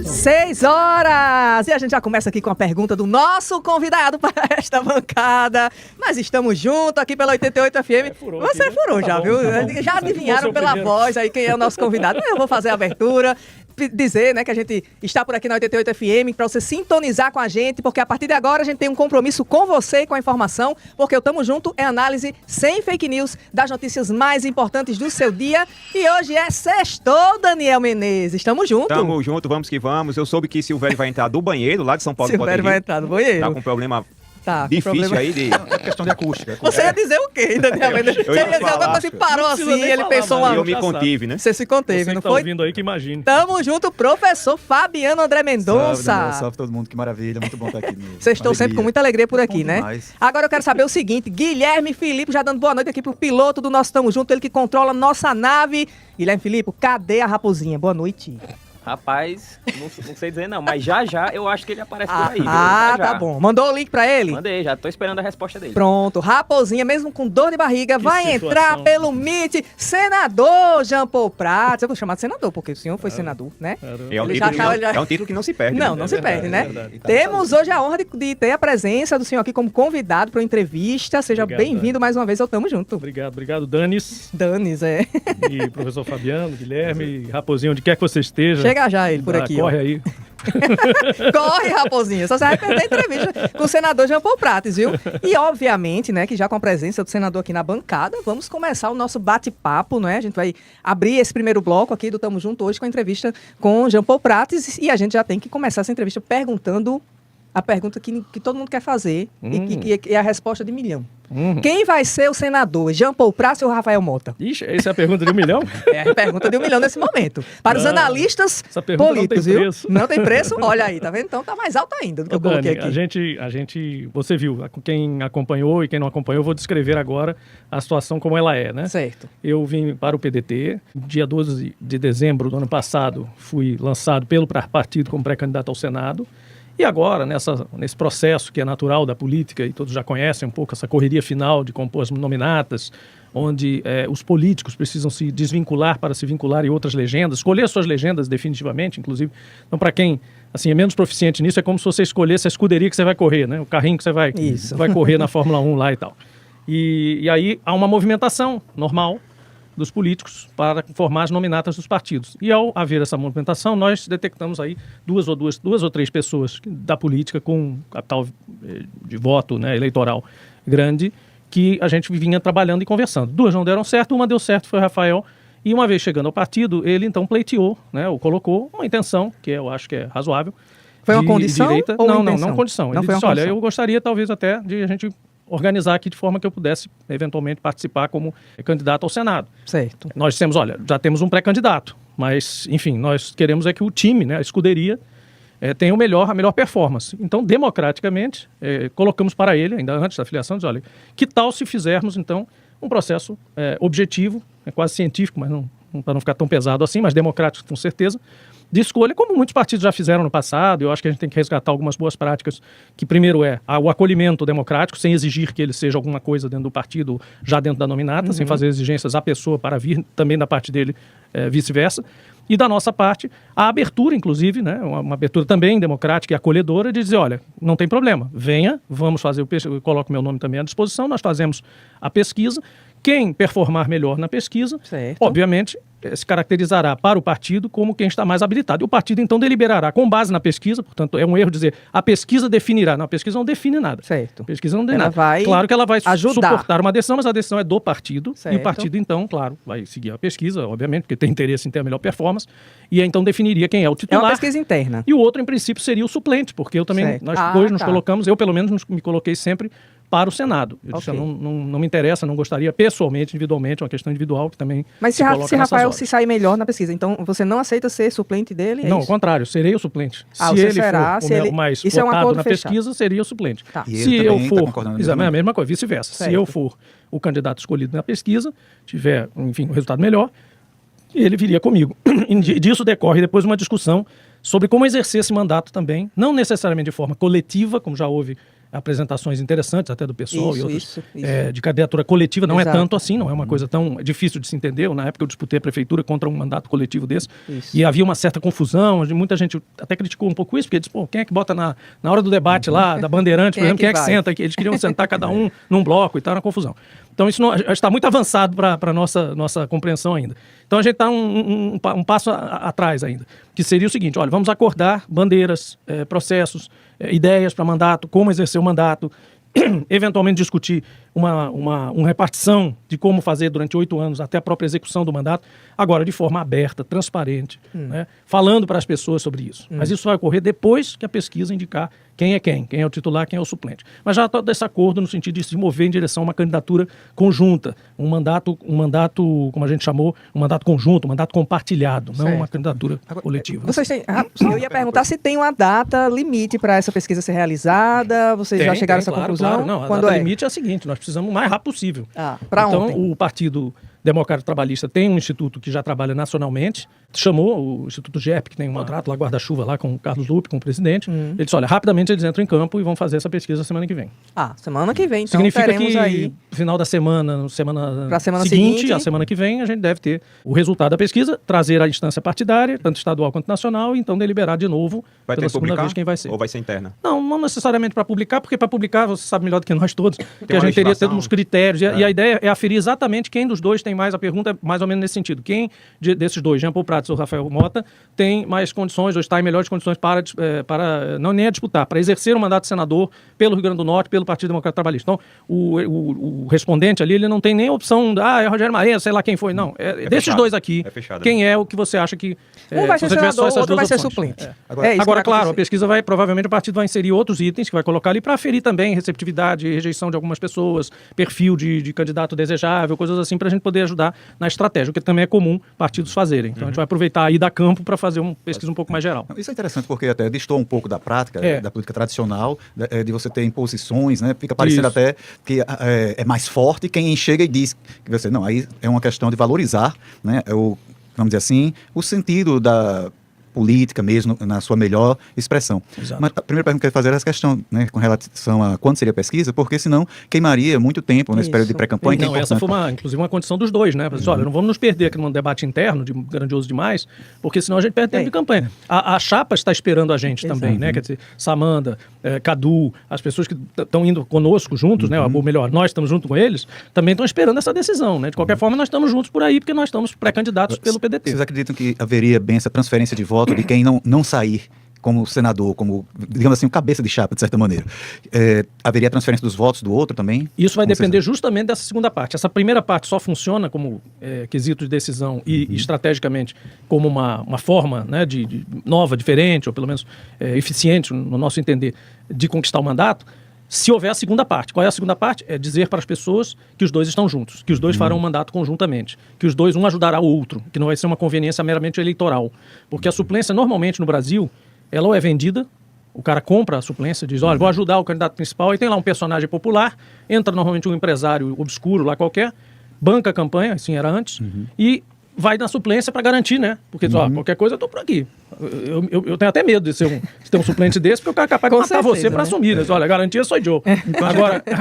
6 horas! E a gente já começa aqui com a pergunta do nosso convidado para esta bancada. Nós estamos juntos aqui pela 88 FM. Você aqui, né? Furou já, viu? Já adivinharam pela voz aí quem é o nosso convidado. Eu vou fazer a abertura, dizer, né, que a gente está por aqui na 88 FM para você sintonizar com a gente, porque a partir de agora a gente tem um compromisso com você e com a informação, porque o Tamo Junto é análise sem fake news das notícias mais importantes do seu dia. E hoje é sextou, Daniel Menezes. Tamo junto. Tamo junto, vamos que vamos. Eu soube que Silvério vai entrar do banheiro lá de São Paulo. Silvério vai entrar do banheiro. Tá com problema... Tá, difícil aí de... É questão de acústica. Você ia dizer o quê, Daniel Menezes? Você ia dizer alguma coisa que parou assim, ele pensou uma... Eu me contive, né? Você se conteve, você não tá foi? ouvindo aí que imagine. Tamo junto, professor Fabiano André Mendonça. Salve todo mundo, que maravilha, muito bom estar aqui. Vocês estão sempre com muita alegria por aqui, né? Demais. Agora eu quero saber o seguinte, Guilherme Filipe já dando boa noite aqui pro piloto do nosso Tamo Junto, ele que controla nossa nave. Guilherme Filipe, cadê a raposinha? Boa noite. Rapaz, não sei dizer não, mas já eu acho que ele aparece por aí. Ah, já. Tá bom. Mandou o link pra ele? Mandei, já tô esperando a resposta dele. Pronto, raposinha, mesmo com dor de barriga, vai entrar pelo Meet, senador Jean Paul Prats. Eu vou chamar de senador, porque o senhor foi senador, né? É um título que não se perde. Não se perde, né? Temos hoje a honra de ter a presença do senhor aqui como convidado para uma entrevista. Seja bem-vindo mais uma vez ao Tamo Junto. Obrigado, Danis. Danis, é. E professor Fabiano, Guilherme, Raposinho, onde quer que você esteja. Chega já ele por aqui. Corre aí. Corre, raposinha. Só você vai perder a entrevista com o senador Jean Paul Prats, viu? E, obviamente, né, que já com a presença do senador aqui na bancada, vamos começar o nosso bate-papo, né? A gente vai abrir esse primeiro bloco aqui do Tamo Junto hoje com a entrevista com Jean Paul Prats e a gente já tem que começar essa entrevista perguntando a pergunta que todo mundo quer fazer e que é a resposta de milhão. Quem vai ser o senador? Jean Paul Prats ou Rafael Mota? Ixi, essa é a pergunta de 1 milhão? É a pergunta de 1 milhão nesse momento. Para os analistas políticos, não tem viu? Preço. Não tem preço? Olha aí, tá vendo? Então tá mais alto ainda do que eu coloquei aqui. A gente, você viu, quem acompanhou e quem não acompanhou, eu vou descrever agora a situação como ela é, né? Certo. Eu vim para o PDT, dia 12 de dezembro do ano passado, fui lançado pelo partido como pré-candidato ao Senado. E agora, nesse processo que é natural da política, e todos já conhecem um pouco essa correria final de compor as nominatas, onde os políticos precisam se desvincular para se vincular em outras legendas, escolher suas legendas definitivamente, inclusive. Então, para quem é menos proficiente nisso, é como se você escolhesse a escuderia que você vai correr, né? O carrinho que você vai correr na Fórmula 1 lá e tal. E aí há uma movimentação normal dos políticos para formar as nominatas dos partidos. E ao haver essa movimentação, nós detectamos aí duas ou três pessoas da política com capital de voto, né, eleitoral grande, que a gente vinha trabalhando e conversando. 2 não deram certo, uma deu certo, foi o Rafael, e uma vez chegando ao partido, ele então pleiteou, né, ou colocou uma intenção, que eu acho que é razoável. Foi uma condição direita. ou Não Não condição. Ele foi disse, uma olha, condição. eu gostaria talvez até de a gente organizar aqui de forma que eu pudesse eventualmente participar como candidato ao Senado. Certo. Nós dissemos, olha, já temos um pré-candidato, mas, enfim, nós queremos é que o time, né, a escuderia, tenha a melhor performance. Então, democraticamente, colocamos para ele, ainda antes da filiação, diz, olha, que tal se fizermos, então, um processo objetivo, quase científico, mas para não ficar tão pesado assim, mas democrático com certeza, de escolha, como muitos partidos já fizeram no passado. Eu acho que a gente tem que resgatar algumas boas práticas, que primeiro o acolhimento democrático, sem exigir que ele seja alguma coisa dentro do partido, já dentro da nominata, sem fazer exigências à pessoa para vir, também da parte dele, vice-versa. E da nossa parte, a abertura, inclusive, né, uma abertura também democrática e acolhedora, de dizer, olha, não tem problema, venha, vamos fazer eu coloco meu nome também à disposição, nós fazemos a pesquisa. Quem performar melhor na pesquisa, obviamente, se caracterizará para o partido como quem está mais habilitado. E o partido, então, deliberará com base na pesquisa. Portanto, é um erro dizer a pesquisa definirá. Não, a pesquisa não define nada. Certo. A pesquisa não define Ela nada. vai claro que ela vai ajudar. suportar uma decisão, mas a decisão é do partido. Certo. E o partido, então, claro, vai seguir a pesquisa, obviamente, porque tem interesse em ter a melhor performance. E então definiria quem é o É titular. uma pesquisa interna. E o outro, em princípio, seria o suplente, porque eu também, Certo. nós dois nos colocamos, eu pelo menos me coloquei sempre para o Senado. Eu disse, Ok. não me interessa, não gostaria pessoalmente, individualmente, uma questão individual que também Mas se coloca nessas Rafael horas. se sair melhor na pesquisa, então você não aceita ser suplente dele? Não, ao isso? contrário, serei o suplente. Ah, Se você ele será, for se ele- o mais isso é um votado acordo na fechado. pesquisa, seria o suplente. Tá. E Se ele eu também tá for, concordando na exatamente, mesma a mesma coisa, vice-versa. Certo. Se eu for o candidato escolhido na pesquisa, tiver, enfim, um resultado melhor, ele viria comigo. E disso decorre depois uma discussão sobre como exercer esse mandato também, não necessariamente de forma coletiva, como já houve apresentações interessantes até do PSOL e outras Isso. de candidatura coletiva. Não Exato. é tanto assim, não é uma coisa tão difícil de se entender. Na época eu disputei a prefeitura contra um mandato coletivo desse Isso. e havia uma certa confusão. Muita gente até criticou um pouco isso, porque disse, pô, quem é que bota na hora do debate lá, da Bandeirante, por exemplo, quem é que vai? senta aqui? Eles queriam sentar cada um num bloco e tal, na confusão. Então isso está muito avançado para a nossa compreensão ainda. Então a gente está um passo atrás ainda, que seria o seguinte, olha, vamos acordar bandeiras, processos, ideias para mandato, como exercer o mandato, eventualmente discutir uma repartição de como fazer durante 8 anos até a própria execução do mandato, agora de forma aberta, transparente, né, falando para as pessoas sobre isso. Mas isso vai ocorrer depois que a pesquisa indicar quem é o titular, quem é o suplente. Mas já está desse acordo no sentido de se mover em direção a uma candidatura conjunta, um mandato, como a gente chamou, um mandato conjunto, um mandato compartilhado, não uma candidatura coletiva. Vocês têm, eu ia perguntar se tem uma data limite para essa pesquisa ser realizada. Vocês já chegaram a essa conclusão? Claro. Não, a data limite é a seguinte, nós precisamos o mais rápido possível. Para então, ontem. o Partido Democrata Trabalhista tem um instituto que já trabalha nacionalmente, chamou o Instituto GEP, que tem um contrato lá, guarda-chuva lá com o Carlos Lupe, com o presidente. Ele disse, olha, rapidamente eles entram em campo e vão fazer essa pesquisa semana que vem. Semana que vem, então Significa teremos que aí... final da semana Pra semana seguinte, a semana que vem, a gente deve ter o resultado da pesquisa, trazer a instância partidária, tanto estadual quanto nacional, e então deliberar de novo Vai ter pela que segunda publicar vez quem vai ser. ou vai ser interna? Não necessariamente para publicar, porque para publicar, você sabe melhor do que nós todos, que a uma gente teria legislação. uns critérios, e a ideia é aferir exatamente quem dos dois tem mais, a pergunta é mais ou menos nesse sentido, quem desses dois, Jean Paul Prats ou Rafael Mota, tem mais condições, ou está em melhores condições para não nem a disputar, para exercer o mandato de senador pelo Rio Grande do Norte, pelo Partido Democrata Trabalhista. Então, o respondente ali, ele não tem nem a opção, é Rogério Maia, sei lá quem foi, não. Desses fechado. dois aqui, É fechado. quem é o que você acha que... Um vai ser se você tivesse só senador, essas outro vai duas ser opções. suplente. Agora, É isso que Agora, vai claro, a acontecer. pesquisa provavelmente o partido vai inserir outros itens que vai colocar ali para aferir também receptividade e rejeição de algumas pessoas, perfil de candidato desejável, coisas assim, para a gente poder ajudar na estratégia, o que também é comum partidos fazerem. Então a gente vai aproveitar a ida a campo para fazer uma pesquisa um pouco mais geral. Isso é interessante porque até distou um pouco da prática, da política tradicional, de você ter imposições, né? Fica parecendo Isso. até que é mais forte quem chega e diz que você, não, aí é uma questão de valorizar, né? Vamos dizer assim, o sentido da política mesmo, na sua melhor expressão. Exato. Mas a primeira pergunta que eu quero fazer é essa questão, né, com relação a quando seria a pesquisa, porque senão queimaria muito tempo nesse Isso. período de pré-campanha. que é Não, essa importante. foi inclusive uma condição dos dois, né? Olha, não vamos nos perder aqui num debate interno, grandioso demais, porque senão a gente perde tempo de campanha. A chapa está esperando a gente também, né? Quer dizer, Samanda, Cadu, as pessoas que estão indo conosco juntos, né? Ou melhor, nós estamos junto com eles, também estão esperando essa decisão, né? De qualquer forma, nós estamos juntos por aí, porque nós estamos pré-candidatos pelo PDT. Vocês acreditam que haveria bem essa transferência de voto de quem não sair como senador, como, digamos assim, o cabeça de chapa, de certa maneira? Haveria transferência dos votos do outro também? Isso vai Como depender vocês- justamente dessa segunda parte. Essa primeira parte só funciona como quesito de decisão e estrategicamente como uma forma, né, de nova, diferente, ou pelo menos eficiente, no nosso entender, de conquistar o mandato, se houver a segunda parte. Qual é a segunda parte? É dizer para as pessoas que os dois estão juntos, que os dois farão um mandato conjuntamente, que os dois, um ajudará o outro, que não vai ser uma conveniência meramente eleitoral. Porque a suplência, normalmente no Brasil, ela ou é vendida, o cara compra a suplência, diz, olha, vou ajudar o candidato principal, e tem lá um personagem popular, entra normalmente um empresário obscuro lá qualquer, banca a campanha, assim era antes, e vai na suplência para garantir, né? Porque diz, ó, qualquer coisa eu tô por aqui. Eu tenho até medo de ter um suplente desse, porque o cara é capaz de Com matar certeza, você para né? assumir. Né? Olha, a garantia sou eu.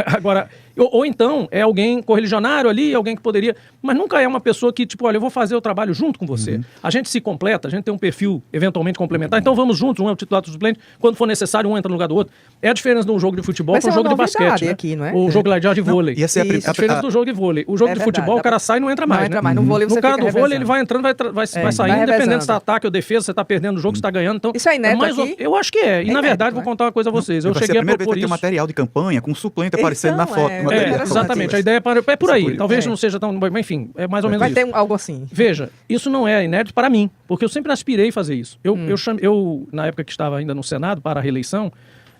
Agora, ou então é alguém correligionário ali, alguém que poderia... Mas nunca é uma pessoa que, tipo, olha, eu vou fazer o trabalho junto com você. A gente se completa, a gente tem um perfil eventualmente complementar, então vamos juntos, um é o titular do suplente, quando for necessário, um entra no lugar do outro. É a diferença de um jogo de futebol Vai para um ser jogo uma de basquete, novidade né? aqui, não é? O jogo lá de vôlei. Ia ser Isso. A diferença do jogo de vôlei. O jogo É de verdade, futebol, dá o cara sai e não entra mais. Não entra mais. No vôlei você No cara fica do vôlei, revezando. ele vai entrando, vai saindo, vai independente revezando. se tá ataque ou defesa, você tá perdendo o jogo, você tá ganhando. Então, Isso é inédito mais aqui? Eu acho que é. E, na inédito, verdade, vou né? contar uma coisa a vocês. Eu Vai ser cheguei a a primeira vez que propor vai ter isso. material de campanha com suplente aparecendo na Então, foto. é, Material- interessante Exatamente. isso. A ideia é por aí. Talvez É. não seja tão... Enfim, é mais ou menos Vai isso. ter algo assim. Veja, isso não é inédito para mim, porque eu sempre aspirei a fazer isso. Eu, na época que estava ainda no Senado, para a reeleição,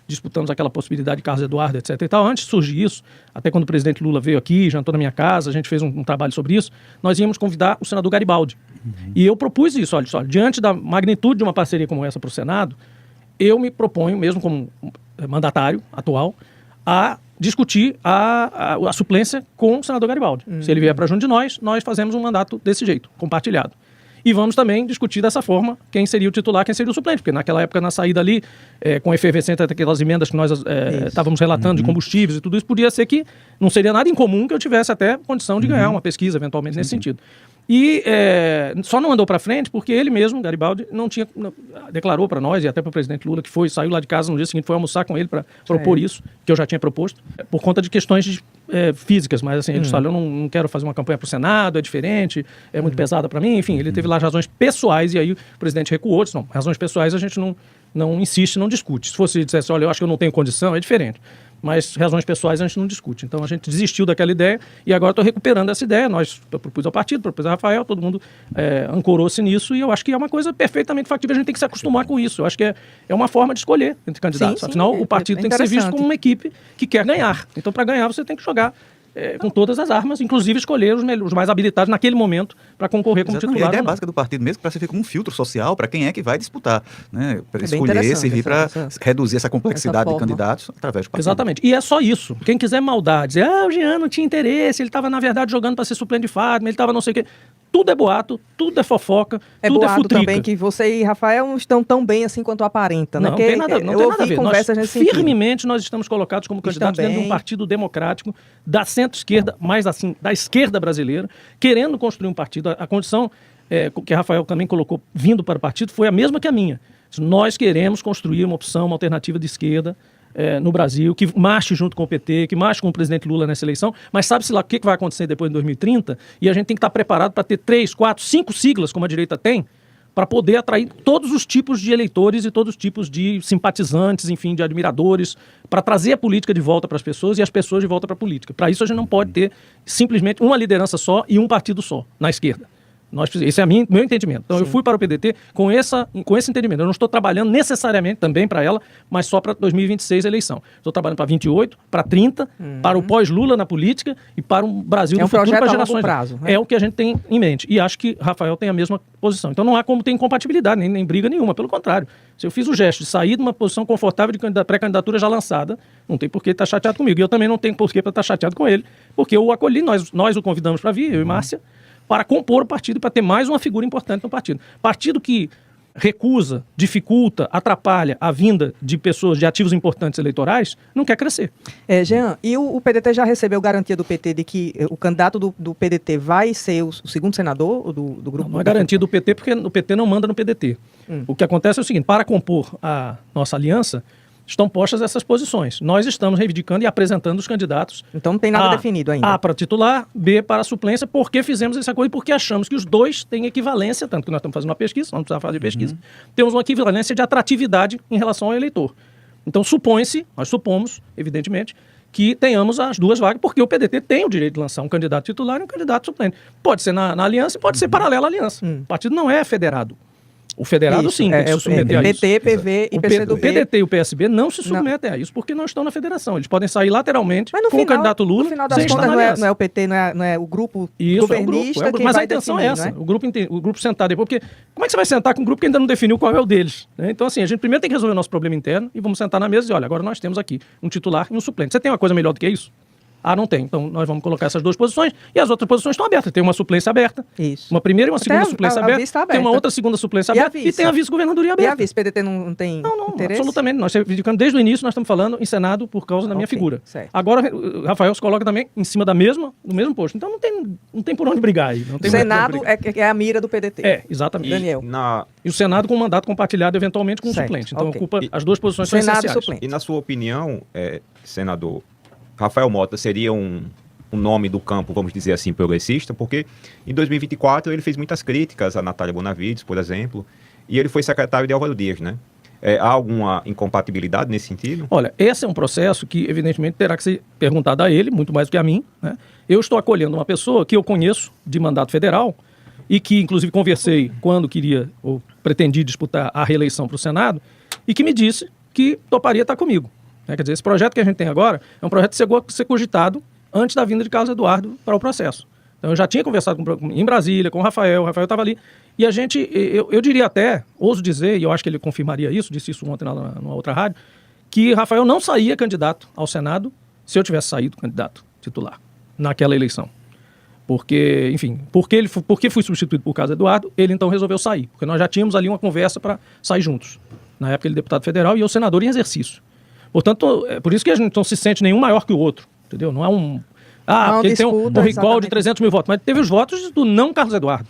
disputamos aquela possibilidade de Carlos Eduardo, etc. e tal. Antes de surgir isso, até quando o presidente Lula veio aqui, jantou na minha casa, a gente fez um trabalho sobre isso, nós íamos convidar o senador Garibaldi. E eu propus isso, olha só, diante da magnitude de uma parceria como essa para o Senado, eu me proponho, mesmo como mandatário atual, a discutir a suplência com o senador Garibaldi. Se ele vier para junto de nós fazemos um mandato desse jeito, compartilhado. E vamos também discutir dessa forma quem seria o titular, quem seria o suplente, porque naquela época, na saída ali, com a efervescência daquelas emendas que nós estávamos relatando de combustíveis e tudo isso, podia ser que não seria nada incomum que eu tivesse até condição de ganhar uma pesquisa, eventualmente, nesse sentido. E só não andou para frente porque ele mesmo, Garibaldi, declarou para nós e até para o presidente Lula que saiu lá de casa no dia seguinte, foi almoçar com ele para propor isso, que eu já tinha proposto, por conta de questões físicas, mas assim, ele disse, olha, eu não quero fazer uma campanha para o Senado, é diferente, é muito pesada para mim, enfim, ele teve lá as razões pessoais e aí o presidente recuou, disse, não, razões pessoais a gente não insiste, não discute. Se fosse dissesse, olha, eu acho que eu não tenho condição, é diferente. Mas razões pessoais a gente não discute. Então a gente desistiu daquela ideia e agora estou recuperando essa ideia. Eu propus ao partido, propus a Rafael, todo mundo ancorou-se nisso e eu acho que é uma coisa perfeitamente factível. A gente tem que se acostumar com isso. Eu acho que é uma forma de escolher entre candidatos. Afinal, o partido tem que ser visto como uma equipe que quer ganhar. Então, para ganhar, você tem que jogar com todas as armas, inclusive escolher os mais habilitados naquele momento para concorrer como titular. A ideia básica do partido mesmo para servir como um filtro social para quem é que vai disputar, né? Para escolher, servir para reduzir essa complexidade de candidatos através do partido. Exatamente. E é só isso. Quem quiser maldar, dizer, o Jean não tinha interesse, ele estava, na verdade, jogando para ser suplente de Fátima, ele estava não sei o quê. Tudo é boato, tudo é fofoca, tudo é futrica. Também que você e Rafael não estão tão bem assim quanto aparenta, né? Não tem nada, não tem nada a ver. Conversas nós, firmemente nós estamos colocados como candidatos dentro de um partido democrático da centro-esquerda, mais assim, da esquerda brasileira, querendo construir um partido. A condição que Rafael também colocou vindo para o partido foi a mesma que a minha. Nós queremos construir uma opção, uma alternativa de esquerda no Brasil, que marche junto com o PT, que marche com o presidente Lula nessa eleição, mas sabe-se lá o que vai acontecer depois de 2030 e a gente tem que estar preparado para ter 3, 4, 5 siglas, como a direita tem, para poder atrair todos os tipos de eleitores e todos os tipos de simpatizantes, enfim, de admiradores, para trazer a política de volta para as pessoas e as pessoas de volta para a política. Para isso a gente não pode ter simplesmente uma liderança só e um partido só na esquerda. Esse é meu entendimento. Então, eu fui para o PDT com esse entendimento. Eu não estou trabalhando necessariamente também para ela, mas só para 2026 a eleição. Estou trabalhando para 28, para 30, para o pós-Lula na política e para um Brasil do futuro para gerações. Prazo, né? É o que a gente tem em mente. E acho que Rafael tem a mesma posição. Então, não há como ter incompatibilidade, nem briga nenhuma. Pelo contrário. Se eu fiz o gesto de sair de uma posição confortável de pré-candidatura já lançada, não tem por que estar chateado comigo. E eu também não tenho por que estar chateado com ele, porque eu o acolhi, nós o convidamos para vir, eu e Márcia, para compor o partido, para ter mais uma figura importante no partido. Partido que recusa, dificulta, atrapalha a vinda de pessoas, de ativos importantes eleitorais, não quer crescer. Jean, e o PDT já recebeu garantia do PT de que o candidato do PDT vai ser o segundo senador do grupo? Não é garantia do PT, porque o PT não manda no PDT. O que acontece é o seguinte, para compor a nossa aliança, estão postas essas posições. Nós estamos reivindicando e apresentando os candidatos. Então não tem nada definido ainda. A para titular, B para suplência, porque fizemos essa coisa e porque achamos que os dois têm equivalência, tanto que nós estamos fazendo uma pesquisa, não precisamos fazer pesquisa, temos uma equivalência de atratividade em relação ao eleitor. Então nós supomos, evidentemente, que tenhamos as duas vagas, porque o PDT tem o direito de lançar um candidato titular e um candidato suplente. Pode ser na aliança e pode ser paralela à aliança. O partido não é federado. O federado, isso, sim, tem que se submeter a isso. PT, PV e PCdoB. O PDT e o PSB não se submetem a isso porque não estão na federação. Eles podem sair lateralmente com o candidato Lula. No final das contas, não é o PT, não é o grupo governista. É o grupo. Mas a intenção é essa. O grupo sentar depois. Porque como é que você vai sentar com um grupo que ainda não definiu qual é o deles? Então, assim, a gente primeiro tem que resolver o nosso problema interno e vamos sentar na mesa e dizer, olha, agora nós temos aqui um titular e um suplente. Você tem uma coisa melhor do que isso? Não tem. Então, nós vamos colocar essas duas posições e as outras posições estão abertas. Tem uma suplência aberta. Isso. Uma primeira e uma segunda suplência aberta. Tem uma outra segunda suplência aberta. E tem a vice-governadoria aberta. E a vice? PDT não tem interesse? Absolutamente. Nós reivindicando desde o início, nós estamos falando em Senado por causa da minha figura. Certo. Agora, Rafael se coloca também em cima do mesmo posto. Então, não tem por onde brigar aí. O Senado é a mira do PDT. Exatamente. Daniel. E o Senado com um mandato compartilhado, eventualmente, com o suplente. Então, ocupa as duas posições são essenciais. E na sua opinião, senador, Rafael Mota seria um nome do campo, vamos dizer assim, progressista, porque em 2024 ele fez muitas críticas a Natália Bonavides, por exemplo, e ele foi secretário de Álvaro Dias, né? Há alguma incompatibilidade nesse sentido? Olha, esse é um processo que, evidentemente, terá que ser perguntado a ele, muito mais do que a mim, né? Eu estou acolhendo uma pessoa que eu conheço de mandato federal e que, inclusive, conversei quando queria ou pretendia disputar a reeleição para o Senado e que me disse que toparia estar comigo. Quer dizer, esse projeto que a gente tem agora é um projeto que chegou a ser cogitado antes da vinda de Carlos Eduardo para o processo. Então, eu já tinha conversado em Brasília com o Rafael estava ali, e a gente, eu diria até, ouso dizer, e eu acho que ele confirmaria isso, disse isso ontem numa outra rádio, que Rafael não saía candidato ao Senado se eu tivesse saído candidato titular naquela eleição. Porque, enfim, porque fui substituído por Carlos Eduardo, ele então resolveu sair. Porque nós já tínhamos ali uma conversa para sair juntos. Na época ele deputado federal e eu senador em exercício. Portanto, é por isso que a gente não se sente nenhum maior que o outro, entendeu? Não é um... porque ele tem um recall de 300 mil votos, mas teve os votos do não Carlos Eduardo.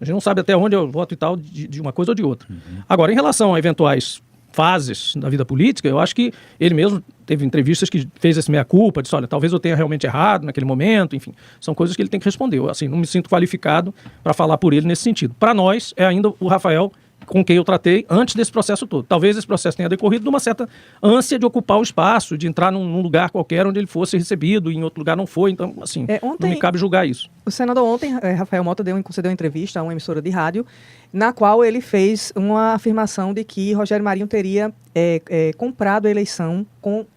A gente não sabe até onde é o voto e tal de uma coisa ou de outra. Agora, em relação a eventuais fases da vida política, eu acho que ele mesmo teve entrevistas que fez esse meia-culpa, disse, olha, talvez eu tenha realmente errado naquele momento, enfim, são coisas que ele tem que responder. Eu, assim, não me sinto qualificado para falar por ele nesse sentido. Para nós, é ainda o Rafael com quem eu tratei antes desse processo todo. Talvez esse processo tenha decorrido de uma certa ânsia de ocupar o espaço, de entrar num lugar qualquer onde ele fosse recebido, e em outro lugar não foi, então, assim, não me cabe julgar isso. O senador ontem, Rafael Mota, concedeu uma entrevista a uma emissora de rádio, na qual ele fez uma afirmação de que Rogério Marinho teria comprado a eleição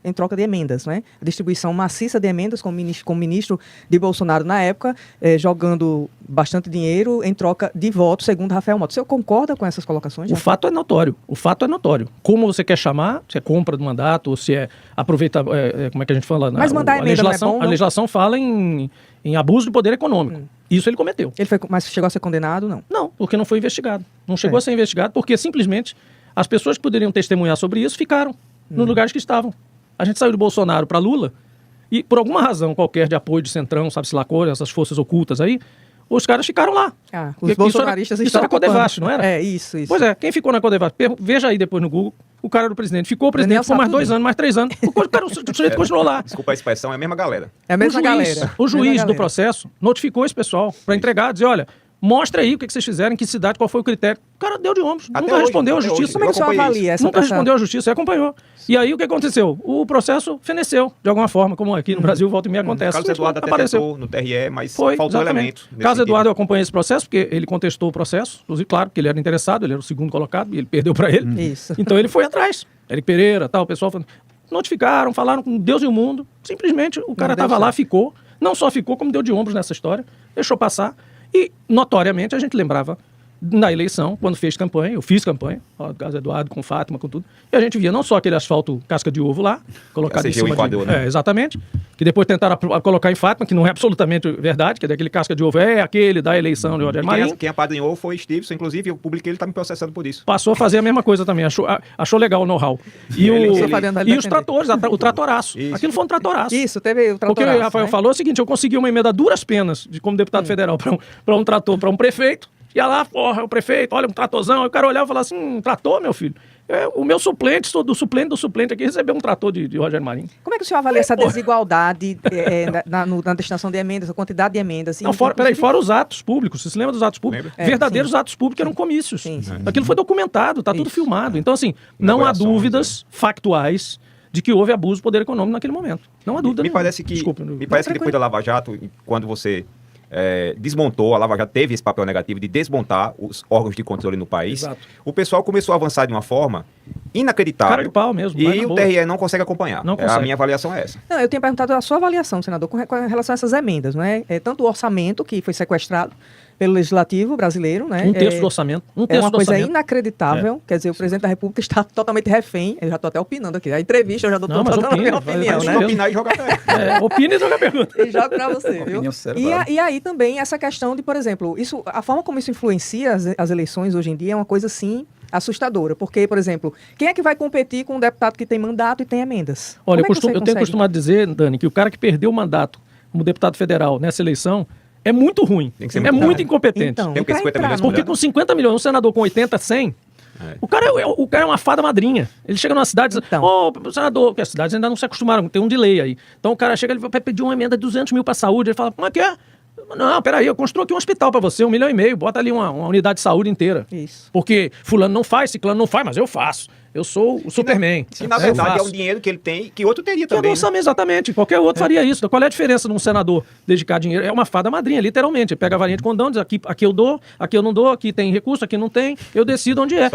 em troca de emendas, né? A distribuição maciça de emendas como ministro de Bolsonaro na época, jogando bastante dinheiro em troca de votos, segundo Rafael Mota. O senhor concorda com essas colocações? O fato é notório. O fato é notório. Como você quer chamar, se é compra do mandato, ou se é aproveitar, como é que a gente fala? Mas mandar emenda não é bom, não? A legislação fala em abuso de poder econômico. Isso ele cometeu. Mas chegou a ser condenado, não? Não, porque não foi investigado. Não chegou a ser investigado porque simplesmente as pessoas que poderiam testemunhar sobre isso ficaram nos lugares que estavam. A gente saiu de Bolsonaro para Lula e por alguma razão qualquer de apoio de Centrão, sabe-se lá cor, essas forças ocultas aí, os caras ficaram lá. Os bolsonaristas isso era Codevasf, não era? Isso. Pois é, quem ficou na Codevasf? Veja aí depois no Google, o cara era o presidente. Ficou o presidente, ficou mais 2 anos, mais 3 anos. O sujeito continuou lá. Desculpa a expressão, é a mesma galera. É a mesma galera. O juiz do processo notificou esse pessoal para entregar, dizer, olha, mostra aí o que vocês fizeram, em que cidade, qual foi o critério. O cara deu de ombros, nunca respondeu à justiça. Como é que o senhor avalia essa Nunca respondeu à justiça e acompanhou. E aí o que aconteceu? O processo feneceu, de alguma forma, como aqui no Brasil, volta e meia acontece. Carlos Eduardo até tentou no TRE, mas faltou elemento. Carlos Eduardo eu acompanhei esse processo, porque ele contestou o processo, inclusive, claro, porque ele era interessado, ele era o segundo colocado, e ele perdeu para ele. Isso. Então ele foi atrás. Eric Pereira, tal, o pessoal notificaram, falaram com Deus e o mundo. Simplesmente o cara estava lá, ficou. Não só ficou, como deu de ombros nessa história, deixou passar. E, notoriamente, a gente lembrava na eleição, quando fez campanha, eu fiz campanha, Carlos Eduardo, com Fátima, com tudo, e a gente via não só aquele asfalto casca de ovo lá, colocado em cima enquadrou, né? Exatamente, que depois tentaram colocar em Fátima, que não é absolutamente verdade, que daquele casca de ovo é aquele da eleição de Rogério Marinho. Quem apadrinhou foi Stevenson, inclusive eu publiquei, ele está me processando por isso. Passou a fazer a mesma coisa também, achou legal o know-how. E os tratores, o tratoraço. Isso. Aquilo foi um tratoraço. Isso, teve o tratoraço. Porque o Rafael falou o seguinte, eu consegui uma emenda a duras penas, como deputado federal, para um trator, para um prefeito. Ia lá, porra, o prefeito, olha, um tratorzão. Aí o cara olhava e falava assim, trator, meu filho? O meu suplente, sou do suplente aqui, recebeu um trator de Rogério Marinho. Como é que o senhor avalia essa desigualdade na destinação de emendas, a quantidade de emendas? Não, fora os atos públicos. Você se lembra dos atos públicos? Verdadeiros atos públicos eram comícios. Sim. Aquilo foi documentado, está tudo filmado. Então, assim, não há dúvidas factuais de que houve abuso do poder econômico naquele momento. Não há dúvida. Me parece que depois da Lava Jato, quando você desmontou, a Lava Jato teve esse papel negativo de desmontar os órgãos de controle no país. Exato. O pessoal começou a avançar de uma forma inacreditável. Cara de pau mesmo. E o TRE não consegue acompanhar. Não consegue. A minha avaliação é essa. Não, eu tenho perguntado a sua avaliação, senador, com relação a essas emendas, não é? Tanto o orçamento, que foi sequestrado pelo Legislativo brasileiro, né? Um terço do orçamento. É uma coisa inacreditável. Quer dizer, o presidente da República está totalmente refém. Eu já estou até opinando aqui. A entrevista eu já dando a minha opinião, né? Opinar e jogar opina e joga pergunta. E joga para você, viu? Cerebral. E aí também essa questão de, por exemplo, a forma como isso influencia as eleições hoje em dia é uma coisa, assim, assustadora. Porque, por exemplo, quem é que vai competir com um deputado que tem mandato e tem emendas? Olha, eu tenho costumado dizer, Dani, que o cara que perdeu o mandato como deputado federal nessa eleição é muito ruim, muito incompetente. Então, tem que 50 milhões porque com 50 milhões, um senador com 80, 100, o cara é uma fada madrinha. Ele chega numa cidade e diz, senador, porque as cidades ainda não se acostumaram, tem um delay aí. Então o cara chega, ele vai pedir uma emenda de 200 mil para a saúde, ele fala, como é que é? Não, peraí, eu construo aqui um hospital para você, 1,5 milhão, bota ali uma unidade de saúde inteira. Isso. Porque fulano não faz, ciclano não faz, mas eu faço. Eu sou o Superman. Se na verdade é um dinheiro que ele tem, que outro teria também. Exatamente, qualquer outro faria isso. Qual é a diferença de um senador dedicar dinheiro? É uma fada madrinha, literalmente. Ele pega a varinha de condão, diz aqui eu dou, aqui eu não dou, aqui tem recurso, aqui não tem, eu decido onde é.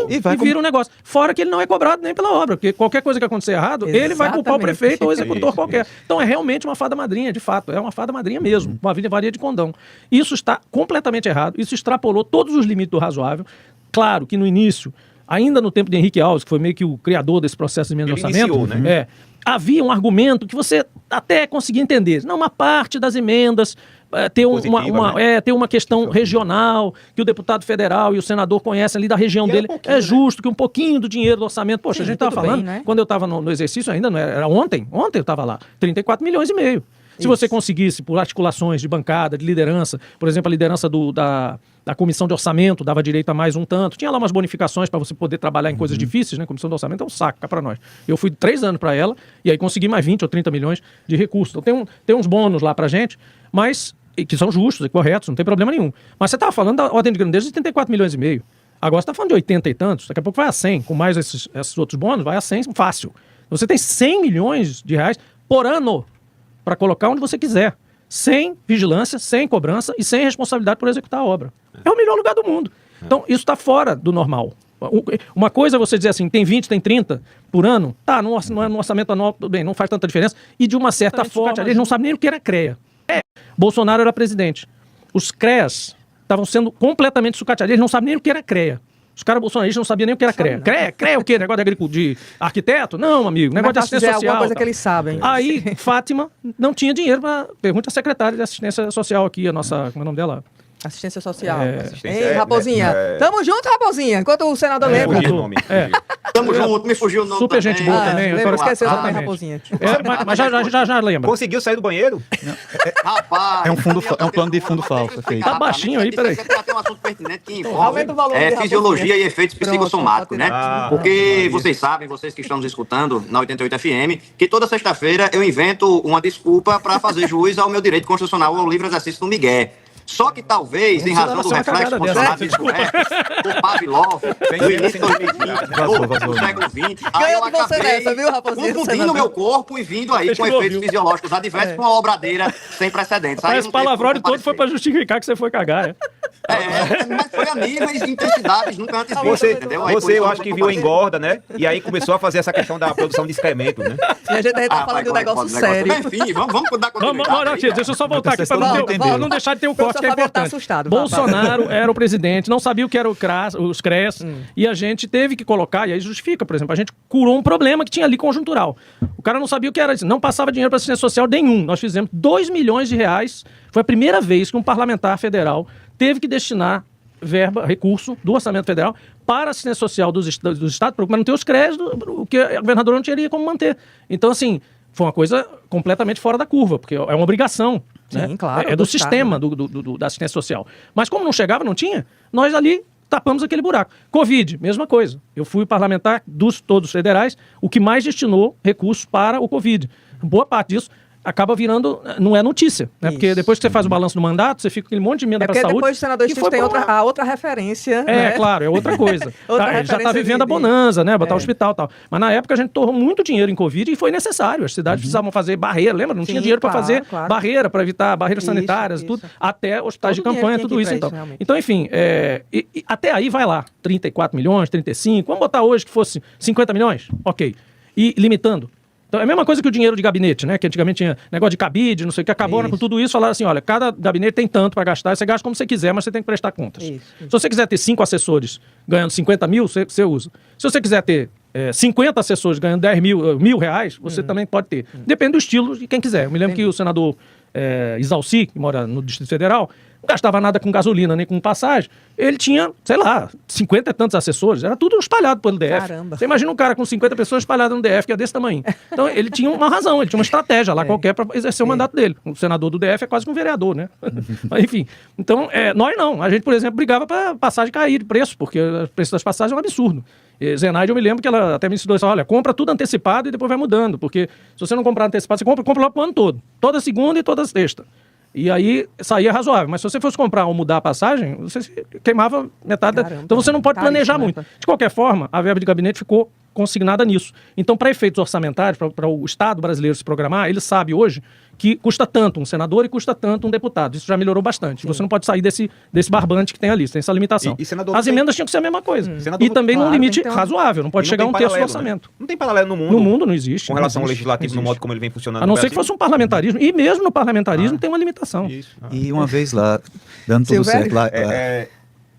E vira um negócio. Fora que ele não é cobrado nem pela obra, porque qualquer coisa que acontecer errado, ele vai culpar o prefeito ou o executor qualquer. Então é realmente uma fada madrinha, de fato. É uma fada madrinha mesmo, uma varinha de condão. Isso está completamente errado, isso extrapolou todos os limites do razoável. Claro que no início, ainda no tempo de Henrique Alves, que foi meio que o criador desse processo de emenda de orçamento, iniciou, né? havia um argumento que você até conseguia entender. Não, uma parte das emendas ter, Positiva, né? ter uma questão regional, que o deputado federal e o senador conhecem ali da região E dele. pouquinho, É justo que um pouquinho do dinheiro do orçamento... Poxa, Sim, a gente estava tudo falando, bem, né? quando eu estava no exercício ainda, não era ontem eu estava lá, 34 milhões e meio. Se você conseguisse, por articulações de bancada, de liderança, por exemplo, a liderança da comissão de orçamento dava direito a mais um tanto, tinha lá umas bonificações para você poder trabalhar em coisas difíceis, né? Comissão de orçamento é um saco cá para nós. Eu fui 3 anos para ela e aí consegui mais 20 ou 30 milhões de recursos. Então tem uns bônus lá para gente, mas que são justos e corretos, não tem problema nenhum. Mas você estava falando da ordem de grandeza de 34 milhões e meio. Agora você está falando de 80 e tantos, daqui a pouco vai a 100, com mais esses outros bônus, vai a 100 fácil. Você tem 100 milhões de reais por ano para colocar onde você quiser, sem vigilância, sem cobrança e sem responsabilidade por executar a obra. É o melhor lugar do mundo. Então, isso está fora do normal. Uma coisa é você dizer assim, tem 20, tem 30 por ano, tá, no orçamento anual, tudo bem, não faz tanta diferença, e de uma certa forma, eles não sabem nem o que era CREA. Bolsonaro era presidente. Os CREAs estavam sendo completamente sucateados, eles não sabem nem o que era CREA. Os caras bolsonaristas não sabiam nem o que era CREA. CREA é o quê? Negócio de agricultura, de arquiteto? Não, amigo. Negócio de assistência social. Alguma coisa que eles sabem. Aí, Fátima não tinha dinheiro para... Pergunta à secretária de assistência social aqui, a nossa... Como é o nome dela? Assistência social. Assistência Ei, Raposinha. Tamo junto, Raposinha. Enquanto o senador lembra. Fugiu o nome. Tamo junto, me fugiu o nome Super também. gente boa também. Lembra, Agora- esqueceu também, Exatamente. Raposinha. Mas já lembra. Conseguiu sair do banheiro? Rapaz, É um plano de fundo falso feito. Tá baixinho aí, peraí. Você tem um assunto pertinente que envolve Aumenta o volume de fisiologia raciocínio. e efeitos Pronto, psicossomáticos, né? Ah, Porque vocês sabem, vocês que estão nos escutando na 88 FM, que toda sexta-feira eu invento uma desculpa para fazer jus ao meu direito constitucional ao livre exercício do Miguel. Só que talvez, em razão do Nossa, uma reflexo cagada condicionado dessa, do Roberto, por Pavlov, no início de 2020, Vazou. do século XX, aí Ganhou eu de você acabei nessa, viu, Raposinha, confundindo senador? o meu corpo e vindo aí com efeitos fisiológicos adversos com uma obradeira sem precedentes. Aí Mas não o tem palavrão como todo foi para comparecer. justificar que você foi cagar, né? Mas foi a níveis de intensidades nunca antes vistas, Você, entendeu? Aí por você isso eu não acho que vou viu a comparecer. engorda, né? E aí começou a fazer essa questão da produção de excremento, né? E a gente tá falando de um negócio sério. Enfim, vamos dar Vamos, continuidade. não, deixa eu só voltar aqui para Vamos, não deixar de ter o Professor corte que é Fabiano tá importante. assustado. Bolsonaro era o presidente, não sabia o que era os CREAS, e a gente teve que colocar, e aí justifica, por exemplo, a gente curou um problema que tinha ali conjuntural. O cara não sabia o que era isso, não passava dinheiro para assistência social nenhum. Nós fizemos 2 milhões de reais, foi a primeira vez que um parlamentar federal teve que destinar recurso do orçamento federal para a assistência social dos estados, para não ter os CREAs, o que a governadora não teria como manter. Então, assim, foi uma coisa completamente fora da curva, porque é uma obrigação. Sim, Né? claro, É do do sistema da assistência social. Mas como não chegava, não tinha, nós ali tapamos aquele buraco. Covid, mesma coisa. Eu fui parlamentar dos todos federais, o que mais destinou recursos para o Covid. Boa parte disso acaba virando, não é notícia, né? Porque depois que você faz o balanço do mandato, você fica com aquele monte de emenda É para porque saúde. depois o senador que Stinson foi tem pra- a outra referência. É, né? claro, é outra coisa. Outra Ele já está referência vivendo a de- bonança, né? Botar o hospital e tal. Mas na época a gente torrou muito dinheiro em Covid e foi necessário. As cidades precisavam fazer barreira, lembra? Não Sim, tinha dinheiro para claro, fazer claro. barreira, para evitar barreiras Isso, sanitárias, isso. tudo, até hospitais Todo de campanha, dinheiro tudo tinha isso. que ir pra Então, isso, realmente. então enfim, e até aí vai lá, 34 milhões, 35, vamos botar hoje que fosse 50 milhões? Ok. E limitando. Então, é a mesma coisa que o dinheiro de gabinete, né? Que antigamente tinha negócio de cabide, não sei o que, acabou, né? Com tudo isso, falaram assim, olha, cada gabinete tem tanto para gastar, você gasta como você quiser, mas você tem que prestar contas. Isso. Se você quiser ter 5 assessores ganhando 50 mil, você usa. Se você quiser ter 50 assessores ganhando 10 mil reais, você também pode ter. Depende do estilo de quem quiser. Eu me lembro que o senador Isalci, que mora no Distrito Federal, não gastava nada com gasolina nem com passagem. Ele tinha, sei lá, 50 e tantos assessores. Era tudo espalhado pelo DF. Caramba. Você imagina um cara com 50 pessoas espalhadas no DF, que é desse tamanho. Então, ele tinha uma razão, ele tinha uma estratégia lá qualquer para exercer o mandato dele. O senador do DF é quase que um vereador, né? Mas, enfim. Então, nós não. A gente, por exemplo, brigava para passagem cair de preço, porque o preço das passagens é um absurdo. Zenaide, eu me lembro que ela até me ensinou isso, olha, compra tudo antecipado e depois vai mudando, porque se você não comprar antecipado, você compra logo pro ano todo. Toda segunda e toda sexta. E aí saía razoável. Mas se você fosse comprar ou mudar a passagem, você queimava metade. Caramba, então você não pode planejar caríssimo, muito. né? De qualquer forma, a verba de gabinete ficou consignada nisso. Então, para efeitos orçamentários, para o Estado brasileiro se programar, ele sabe hoje que custa tanto um senador e custa tanto um deputado. Isso já melhorou bastante. Você não pode sair desse barbante que tem ali, tem essa limitação. E senador As não tem- emendas tinham que ser a mesma coisa. Senador E não- também num claro, limite tem que ter um- razoável, não pode E chegar a um tem terço do paralelo, orçamento. né? Não tem paralelo no mundo. No mundo não existe. Com relação não ao existe, legislativo, não no modo existe. como ele vem funcionando A não no ser que Brasil. fosse um parlamentarismo. E mesmo no parlamentarismo tem uma limitação. Isso. E uma vez lá, dando tudo Silvério? certo lá. É,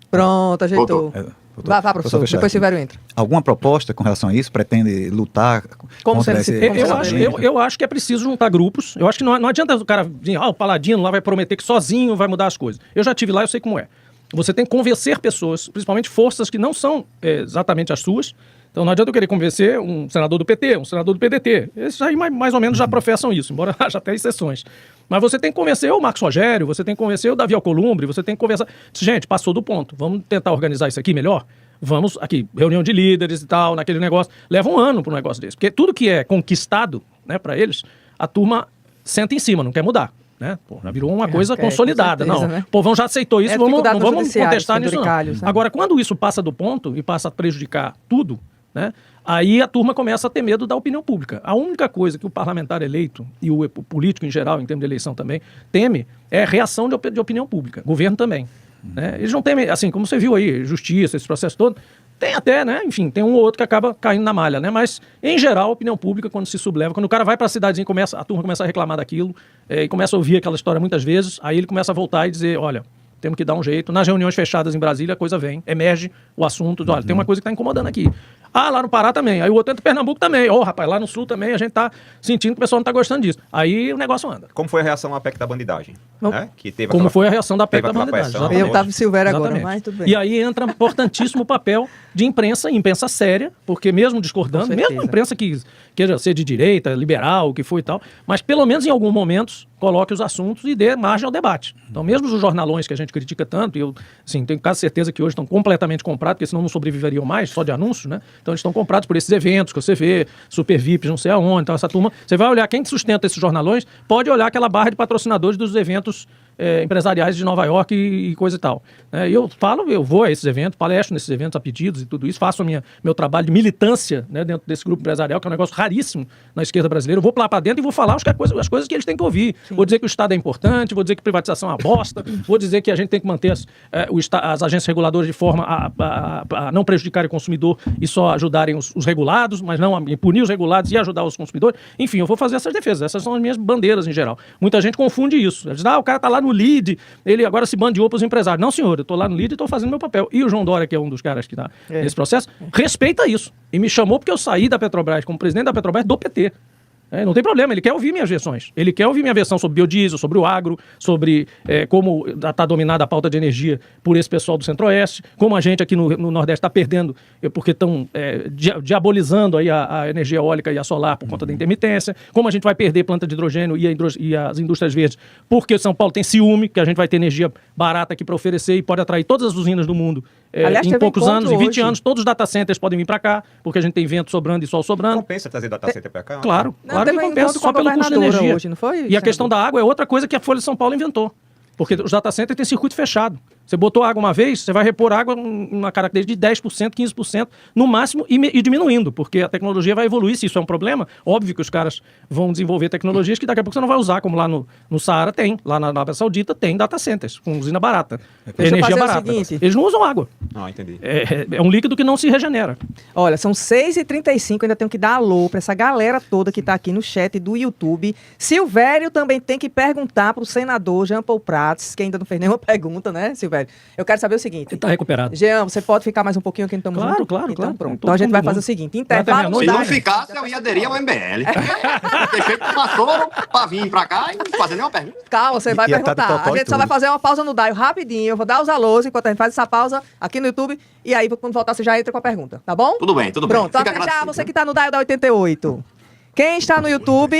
Pronto, ajeitou. Vá, professor. fechar Depois aqui. Silvério entra. Alguma proposta com relação a isso? Pretende lutar Como contra sendo- esse... como sendo- Eu acho que é preciso juntar grupos. Eu acho que não adianta o cara dizer, o Paladino lá vai prometer que sozinho vai mudar as coisas. Eu já estive lá, eu sei como é. Você tem que convencer pessoas, principalmente forças que não são exatamente as suas. Então não adianta eu querer convencer um senador do PT, um senador do PDT. Esses aí mais ou menos já professam isso, embora haja até exceções. Mas você tem que convencer o Marcos Rogério, você tem que convencer o Davi Alcolumbre, você tem que conversar... Gente, passou do ponto. Vamos tentar organizar isso aqui melhor? Vamos aqui, reunião de líderes e tal, naquele negócio. Leva um ano para um negócio desse. Porque tudo que é conquistado, né, para eles, a turma senta em cima, não quer mudar. Né? Pô, já virou uma coisa consolidada. com certeza, não, né? o povão já aceitou isso, não dificuldade nos vamos judiciários, contestar nisso não. penduricalhos, né? Agora, quando isso passa do ponto e passa a prejudicar tudo, né, aí a turma começa a ter medo da opinião pública. A única coisa que o parlamentar eleito e o político em geral, em termos de eleição também, teme é reação de opinião pública. Governo também. Né? Eles não temem, assim, como você viu aí, justiça, esse processo todo, tem até, né, enfim, tem um ou outro que acaba caindo na malha, né, mas, em geral, a opinião pública, quando se subleva, quando o cara vai para a cidadezinha, a turma começa a reclamar daquilo, e começa a ouvir aquela história muitas vezes, aí ele começa a voltar e dizer, olha, temos que dar um jeito. Nas reuniões fechadas em Brasília, a coisa vem, emerge o assunto, olha, tem uma coisa que está incomodando aqui. Ah, lá no Pará também. Aí o outro entra em Pernambuco também. Rapaz, lá no Sul também a gente tá sentindo que o pessoal não tá gostando disso. Aí o negócio anda. Como foi a reação à PEC da bandidagem? Né? Que teve Como aquela- foi a reação da PEC teve da aquela bandidagem. pressão, exatamente. Eu tava em Silvério agora, Exatamente. mas tudo bem. E aí entra importantíssimo papel de imprensa, imprensa séria, porque mesmo discordando, Com certeza. mesmo imprensa que queira ser de direita, liberal, o que for e tal, mas pelo menos em alguns momentos coloque os assuntos e dê margem ao debate. Então mesmo os jornalões que a gente critica tanto, e eu assim, tenho quase certeza que hoje estão completamente comprados, porque senão não sobreviveriam mais, só de anúncio, né? Então eles estão comprados por esses eventos que você vê, Super VIPs, não sei aonde, então essa turma, você vai olhar quem sustenta esses jornalões, pode olhar aquela barra de patrocinadores dos eventos empresariais de Nova York e coisa e tal. E eu vou a esses eventos, palestro nesses eventos a pedidos e tudo isso, faço meu trabalho de militância, né, dentro desse grupo empresarial, que é um negócio raríssimo na esquerda brasileira. Eu vou lá para dentro e vou falar as coisas que eles têm que ouvir. Sim. Vou dizer que o Estado é importante, vou dizer que privatização é uma bosta, vou dizer que a gente tem que manter as agências reguladoras de forma a não prejudicarem o consumidor e só ajudarem os regulados, mas não a punir os regulados e ajudar os consumidores. Enfim, eu vou fazer essas defesas. Essas são as minhas bandeiras em geral. Muita gente confunde isso. Eles dizem, o cara tá lá no lead, ele agora se bandeou para os empresários. Não, senhor, eu tô lá no lead e tô fazendo meu papel. E o João Dória, que é um dos caras que tá nesse processo, respeita isso. E me chamou porque eu saí da Petrobras como presidente da Petrobras do PT. Não tem problema, ele quer ouvir minhas versões. Ele quer ouvir minha versão sobre biodiesel, sobre o agro, sobre como está dominada a pauta de energia por esse pessoal do Centro-Oeste, como a gente aqui no Nordeste está perdendo, porque estão diabolizando aí a energia eólica e a solar por conta da intermitência, como a gente vai perder planta de hidrogênio e as indústrias verdes, porque São Paulo tem ciúme, que a gente vai ter energia barata aqui para oferecer e pode atrair todas as usinas do mundo. Aliás, em poucos anos, em 20 hoje. anos, todos os data centers podem vir para cá, porque a gente tem vento sobrando e sol sobrando. Compensa trazer data center para cá? Claro, Não, claro que teve um compensa encontro com só a pelo custo de governadora energia. hoje, não foi, E a senador? questão da água é outra coisa que a Folha de São Paulo inventou. Porque os data centers têm circuito fechado. Você botou água uma vez, você vai repor água numa característica de 10%, 15% no máximo e diminuindo, porque a tecnologia vai evoluir. Se isso é um problema, óbvio que os caras vão desenvolver tecnologias que daqui a pouco você não vai usar, como lá no Saara tem, lá na Arábia Saudita tem data centers, com usina barata, Deixa eu energia fazer o barata. seguinte. Eles não usam água. Não, entendi. É um líquido que não se regenera. Olha, são 6h35, ainda tenho que dar alô para essa galera toda que está aqui no chat do YouTube. Silvério também tem que perguntar para o senador Jean Paul Prats, que ainda não fez nenhuma pergunta, né, Silvério? Eu quero saber o seguinte. Ele está recuperado. Jean, você pode ficar mais um pouquinho que estamos Claro, juntos? claro, Então, claro. pronto. Todo Então a gente vai mundo fazer o junto. seguinte, Vai até intervalo. Se meia-noite. não ficasse, eu ia aderir ao MBL. Deixei que passou pra vir pra cá e não fazer nenhuma pergunta. Calma, você vai E tá de perguntar. totó A e gente só tudo. vai fazer uma pausa no Daio rapidinho. Eu vou dar os alôs enquanto a gente faz essa pausa aqui no YouTube. E aí, quando voltar, você já entra com a pergunta, tá bom? Tudo bem, tudo Pronto, bem. então já você que está no Daio da 88. Quem está no YouTube,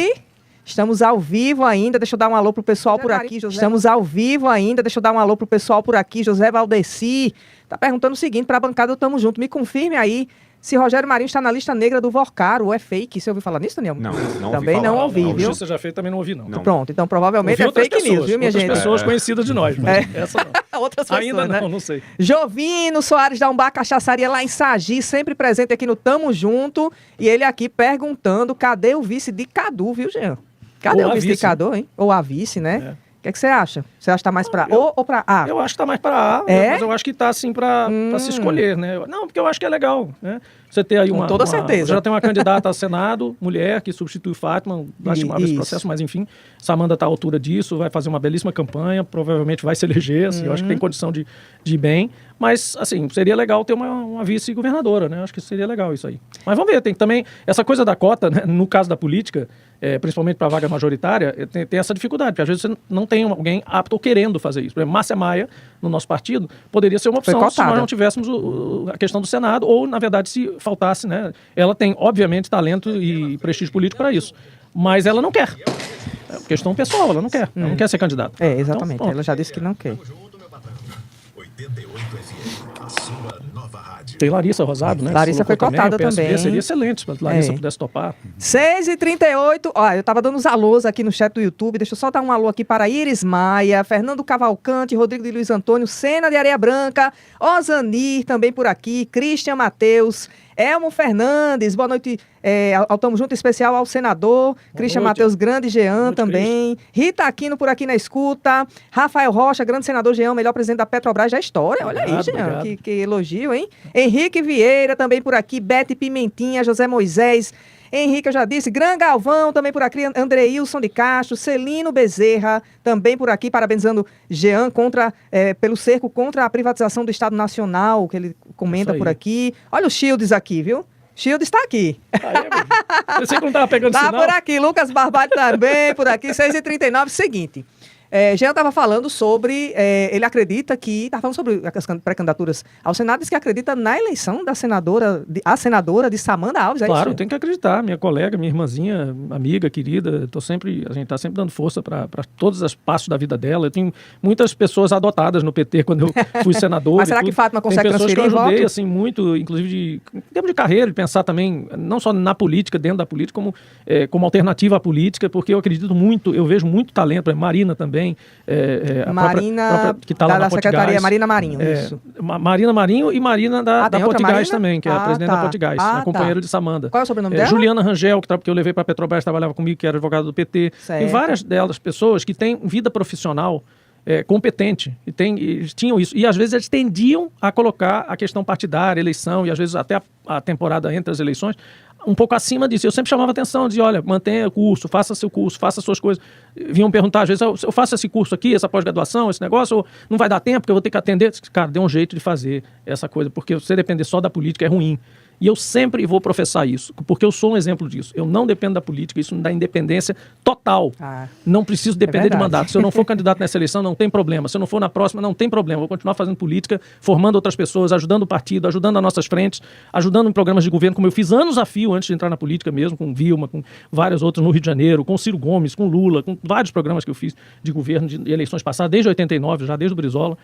estamos ao vivo ainda. Deixa eu dar um alô pro pessoal por aqui, José. Estamos ao vivo ainda. Deixa eu dar um alô pro pessoal por aqui. José Valdeci tá perguntando o seguinte para a bancada do Tamo Junto. Me confirme aí se Rogério Marinho está na lista negra do Vorcaro ou é fake. Você ouviu falar nisso, Daniel? Não ouvi Também falar. não ouvi, Não, viu? justiça já feita, também não ouvi, não. Não. Pronto, então provavelmente Ouvi é outras fake news, pessoas, viu, minha outras gente? pessoas conhecidas de nós, mas essa não. Outras pessoas, Ainda né? não sei. Jovino Soares da Umbá Cachaçaria lá em Sagi, sempre presente aqui no Tamo Junto. E ele aqui perguntando, cadê o vice de Cadu, viu, Jean? Cadê Ou o a vice de vice, Cadu, hein? Ou a vice, né? que é que você acha? Você acha que tá mais para O ou para A? Eu acho que tá mais para A, É? mas eu acho que tá assim para se escolher, né? Não, porque eu acho que é legal, né? Você ter aí Com toda certeza. Já tem uma candidata a Senado, mulher, que substitui Fátima, vai chamar esse processo, mas enfim, Samanda está à altura disso, vai fazer uma belíssima campanha, provavelmente vai se eleger, assim, eu acho que tem condição de ir bem, mas, assim, seria legal ter uma vice-governadora, né? Acho que seria legal isso aí. Mas vamos ver, tem também essa coisa da cota, né? No caso da política, principalmente para a vaga majoritária, tem essa dificuldade, porque às vezes você não tem alguém apto ou querendo fazer isso. Por exemplo, Márcia Maia, no nosso partido, poderia ser uma opção se nós não tivéssemos a questão do Senado, ou, na verdade, se faltasse, né? Ela tem, obviamente, talento e prestígio político para isso, mas ela não quer. É questão pessoal, ela não quer. Ela não quer ser candidata. Exatamente. Então, ela já disse que não quer. tem Larissa Rosado, né? Larissa foi cotada também. Seria excelente se a Larissa pudesse topar. 6h38. Ó, eu tava dando os alôs aqui no chat do YouTube. Deixa eu só dar um alô aqui para Iris Maia, Fernando Cavalcante, Rodrigo de Luiz Antônio, Sena de Areia Branca, Ozanir também por aqui, Christian Matheus, Elmo Fernandes, boa noite, ao Tamo Junto especial ao senador, Christian Matheus, grande Jean também, Rita Aquino por aqui na escuta, Rafael Rocha, grande senador Jean, melhor presidente da Petrobras da história, olha aí, Jean, que elogio, hein? Henrique Vieira também por aqui, Bete Pimentinha, José Moisés, Henrique, eu já disse, Gran Galvão também por aqui, Andreilson de Castro, Celino Bezerra também por aqui, parabenizando Jean pelo cerco contra a privatização do Estado Nacional, que ele comenta por aqui. Olha o Childes aqui, viu? Childes está aqui. Você não estava pegando sinal? Tá por aqui, Lucas Barbalho também por aqui, 6h39, seguinte. Jean estava falando sobre, ele acredita que, estava falando sobre as pré-candidaturas ao Senado, diz que acredita na eleição da senadora, a senadora de Samanda Alves. Claro, tem que acreditar, minha colega, minha irmãzinha, amiga, querida, a gente está sempre dando força para todos os passos da vida dela. Eu tenho muitas pessoas adotadas no PT quando eu fui senador. Mas será que Fátima consegue transferir voto? Tem pessoas que eu ajudei, voto? assim, muito, inclusive em termos de carreira, de pensar também, não só na política, dentro da política, como alternativa à política, porque eu acredito muito, eu vejo muito talento, Marina também, Marina, própria, que tá lá da na Secretaria, Marina Marinho, isso. Marina Marinho e Marina da Potigás também, que é a presidente da Potigás, a companheira de Samanda. Qual é o sobrenome dela? Juliana Rangel, que eu levei para a Petrobras, trabalhava comigo, que era advogada do PT. Certo. E várias delas, pessoas que têm vida profissional competente, e tinham isso. E às vezes eles tendiam a colocar a questão partidária, eleição, e às vezes até a temporada entre as eleições, um pouco acima disso. Eu sempre chamava atenção, dizia, olha, mantenha o curso, faça seu curso, faça suas coisas. Vinham perguntar, às vezes, eu faço esse curso aqui, essa pós-graduação, esse negócio, ou não vai dar tempo, porque eu vou ter que atender. Cara, dê um jeito de fazer essa coisa, porque você depender só da política é ruim. E eu sempre vou professar isso, porque eu sou um exemplo disso. Eu não dependo da política, isso me dá independência total. Não preciso depender de mandato. Se eu não for candidato nessa eleição, não tem problema. Se eu não for na próxima, não tem problema. Vou continuar fazendo política, formando outras pessoas, ajudando o partido, ajudando as nossas frentes, ajudando em programas de governo, como eu fiz anos a fio antes de entrar na política mesmo, com Vilma, com vários outros no Rio de Janeiro, com Ciro Gomes, com Lula, com vários programas que eu fiz de governo, de eleições passadas, desde 89, já desde o Brizola.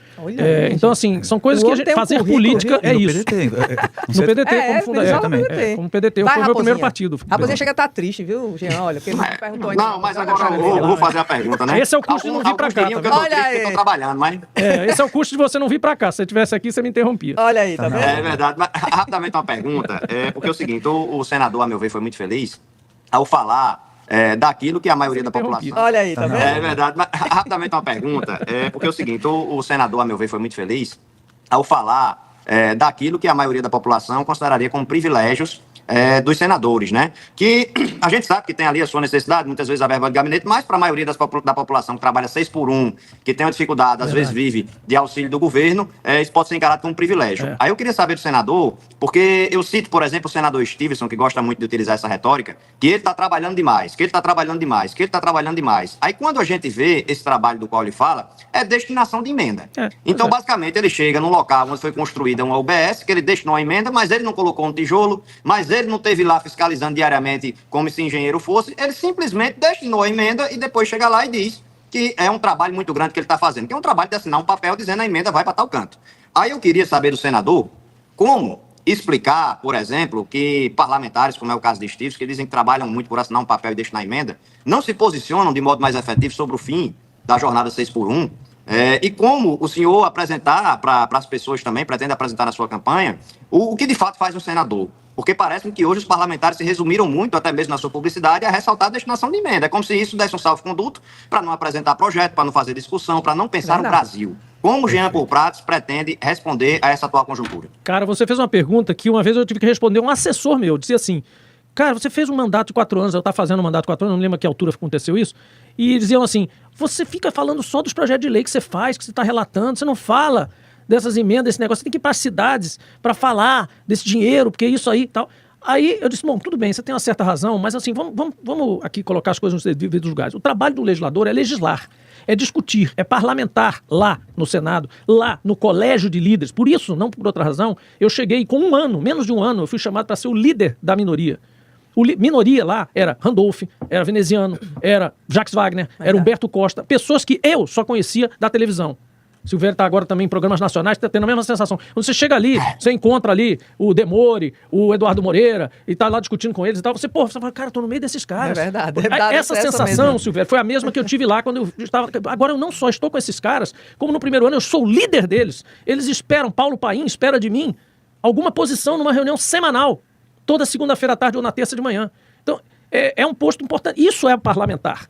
Então, assim, são coisas que a gente fazer política é isso. No PDT, como fundador. Como PDT, foi o meu primeiro partido. Raposinha chega a estar triste, viu, Jean? Olha, porque ele não perguntou ainda. Não, mas agora eu vou fazer a pergunta, né? Esse é o custo de não vir pra cá. Olha aí. Eu tô trabalhando, mas... Esse é o custo de você não vir pra cá. Se você estivesse aqui, você me interrompia. Olha aí, tá vendo? É verdade, mas rapidamente uma pergunta, porque é o seguinte, o senador, a meu ver, foi muito feliz ao falar daquilo que a maioria da população... Olha aí, tá vendo? É verdade, mas rapidamente uma pergunta, porque é o seguinte, o senador, a meu ver, foi muito feliz ao falar daquilo que a maioria da população consideraria como privilégios dos senadores, né? Que a gente sabe que tem ali a sua necessidade, muitas vezes a verba de gabinete, mas para a maioria da população que trabalha 6x1, que tem uma dificuldade, às vezes vive de auxílio do governo, isso pode ser encarado como um privilégio. Aí eu queria saber do senador, porque eu cito, por exemplo, o senador Stevenson, que gosta muito de utilizar essa retórica, que ele está trabalhando demais, que ele está trabalhando demais, que ele está trabalhando demais. Aí quando a gente vê esse trabalho do qual ele fala, é destinação de emenda. Então, basicamente, ele chega num local onde foi construída uma UBS, que ele destinou a emenda, mas ele não colocou um tijolo, mas ele não teve lá fiscalizando diariamente como se engenheiro fosse, ele simplesmente destinou a emenda e depois chega lá e diz que é um trabalho muito grande que ele está fazendo, que é um trabalho de assinar um papel dizendo a emenda vai para tal canto. Aí eu queria saber do senador como explicar, por exemplo, que parlamentares, como é o caso de Steves, que dizem que trabalham muito por assinar um papel e destinar a emenda, não se posicionam de modo mais efetivo sobre o fim da jornada 6x1, E como o senhor apresentar para as pessoas também, pretende apresentar na sua campanha, o que de fato faz um senador? Porque parece que hoje os parlamentares se resumiram muito, até mesmo na sua publicidade, a ressaltar a destinação de emenda. É como se isso desse um salvo-conduto para não apresentar projeto, para não fazer discussão, para não pensar no Brasil. Como Jean Paul Prats pretende responder a essa atual conjuntura? Cara, você fez uma pergunta que uma vez eu tive que responder um assessor meu, dizia assim, cara, você fez um mandato de 4 anos, eu estava fazendo um mandato de 4 anos, não lembro a que altura aconteceu isso, e diziam assim, você fica falando só dos projetos de lei que você faz, que você está relatando, você não fala dessas emendas, desse negócio, você tem que ir para as cidades para falar desse dinheiro, porque isso aí e tal. Aí eu disse, bom, tudo bem, você tem uma certa razão, mas assim, vamos aqui colocar as coisas nos devidos lugares. O trabalho do legislador é legislar, é discutir, é parlamentar lá no Senado, lá no colégio de líderes. Por isso, não por outra razão, eu cheguei com 1 ano, menos de 1 ano, eu fui chamado para ser o líder da minoria. Minoria lá era Randolph, era Veneziano, era Jacques Wagner, era Humberto Costa, pessoas que eu só conhecia da televisão. Silvério está agora também em programas nacionais, está tendo a mesma sensação. Quando você chega ali, você encontra ali o Demore, o Eduardo Moreira, e está lá discutindo com eles e tal, você fala, cara, eu tô no meio desses caras. É verdade. Essa sensação, Silvério, foi a mesma que eu tive lá quando eu estava... Agora eu não só estou com esses caras, como no primeiro ano eu sou o líder deles. Eles esperam, Paulo Paim espera de mim alguma posição numa reunião semanal, toda segunda-feira à tarde ou na terça de manhã. Então, é um posto importante. Isso é parlamentar.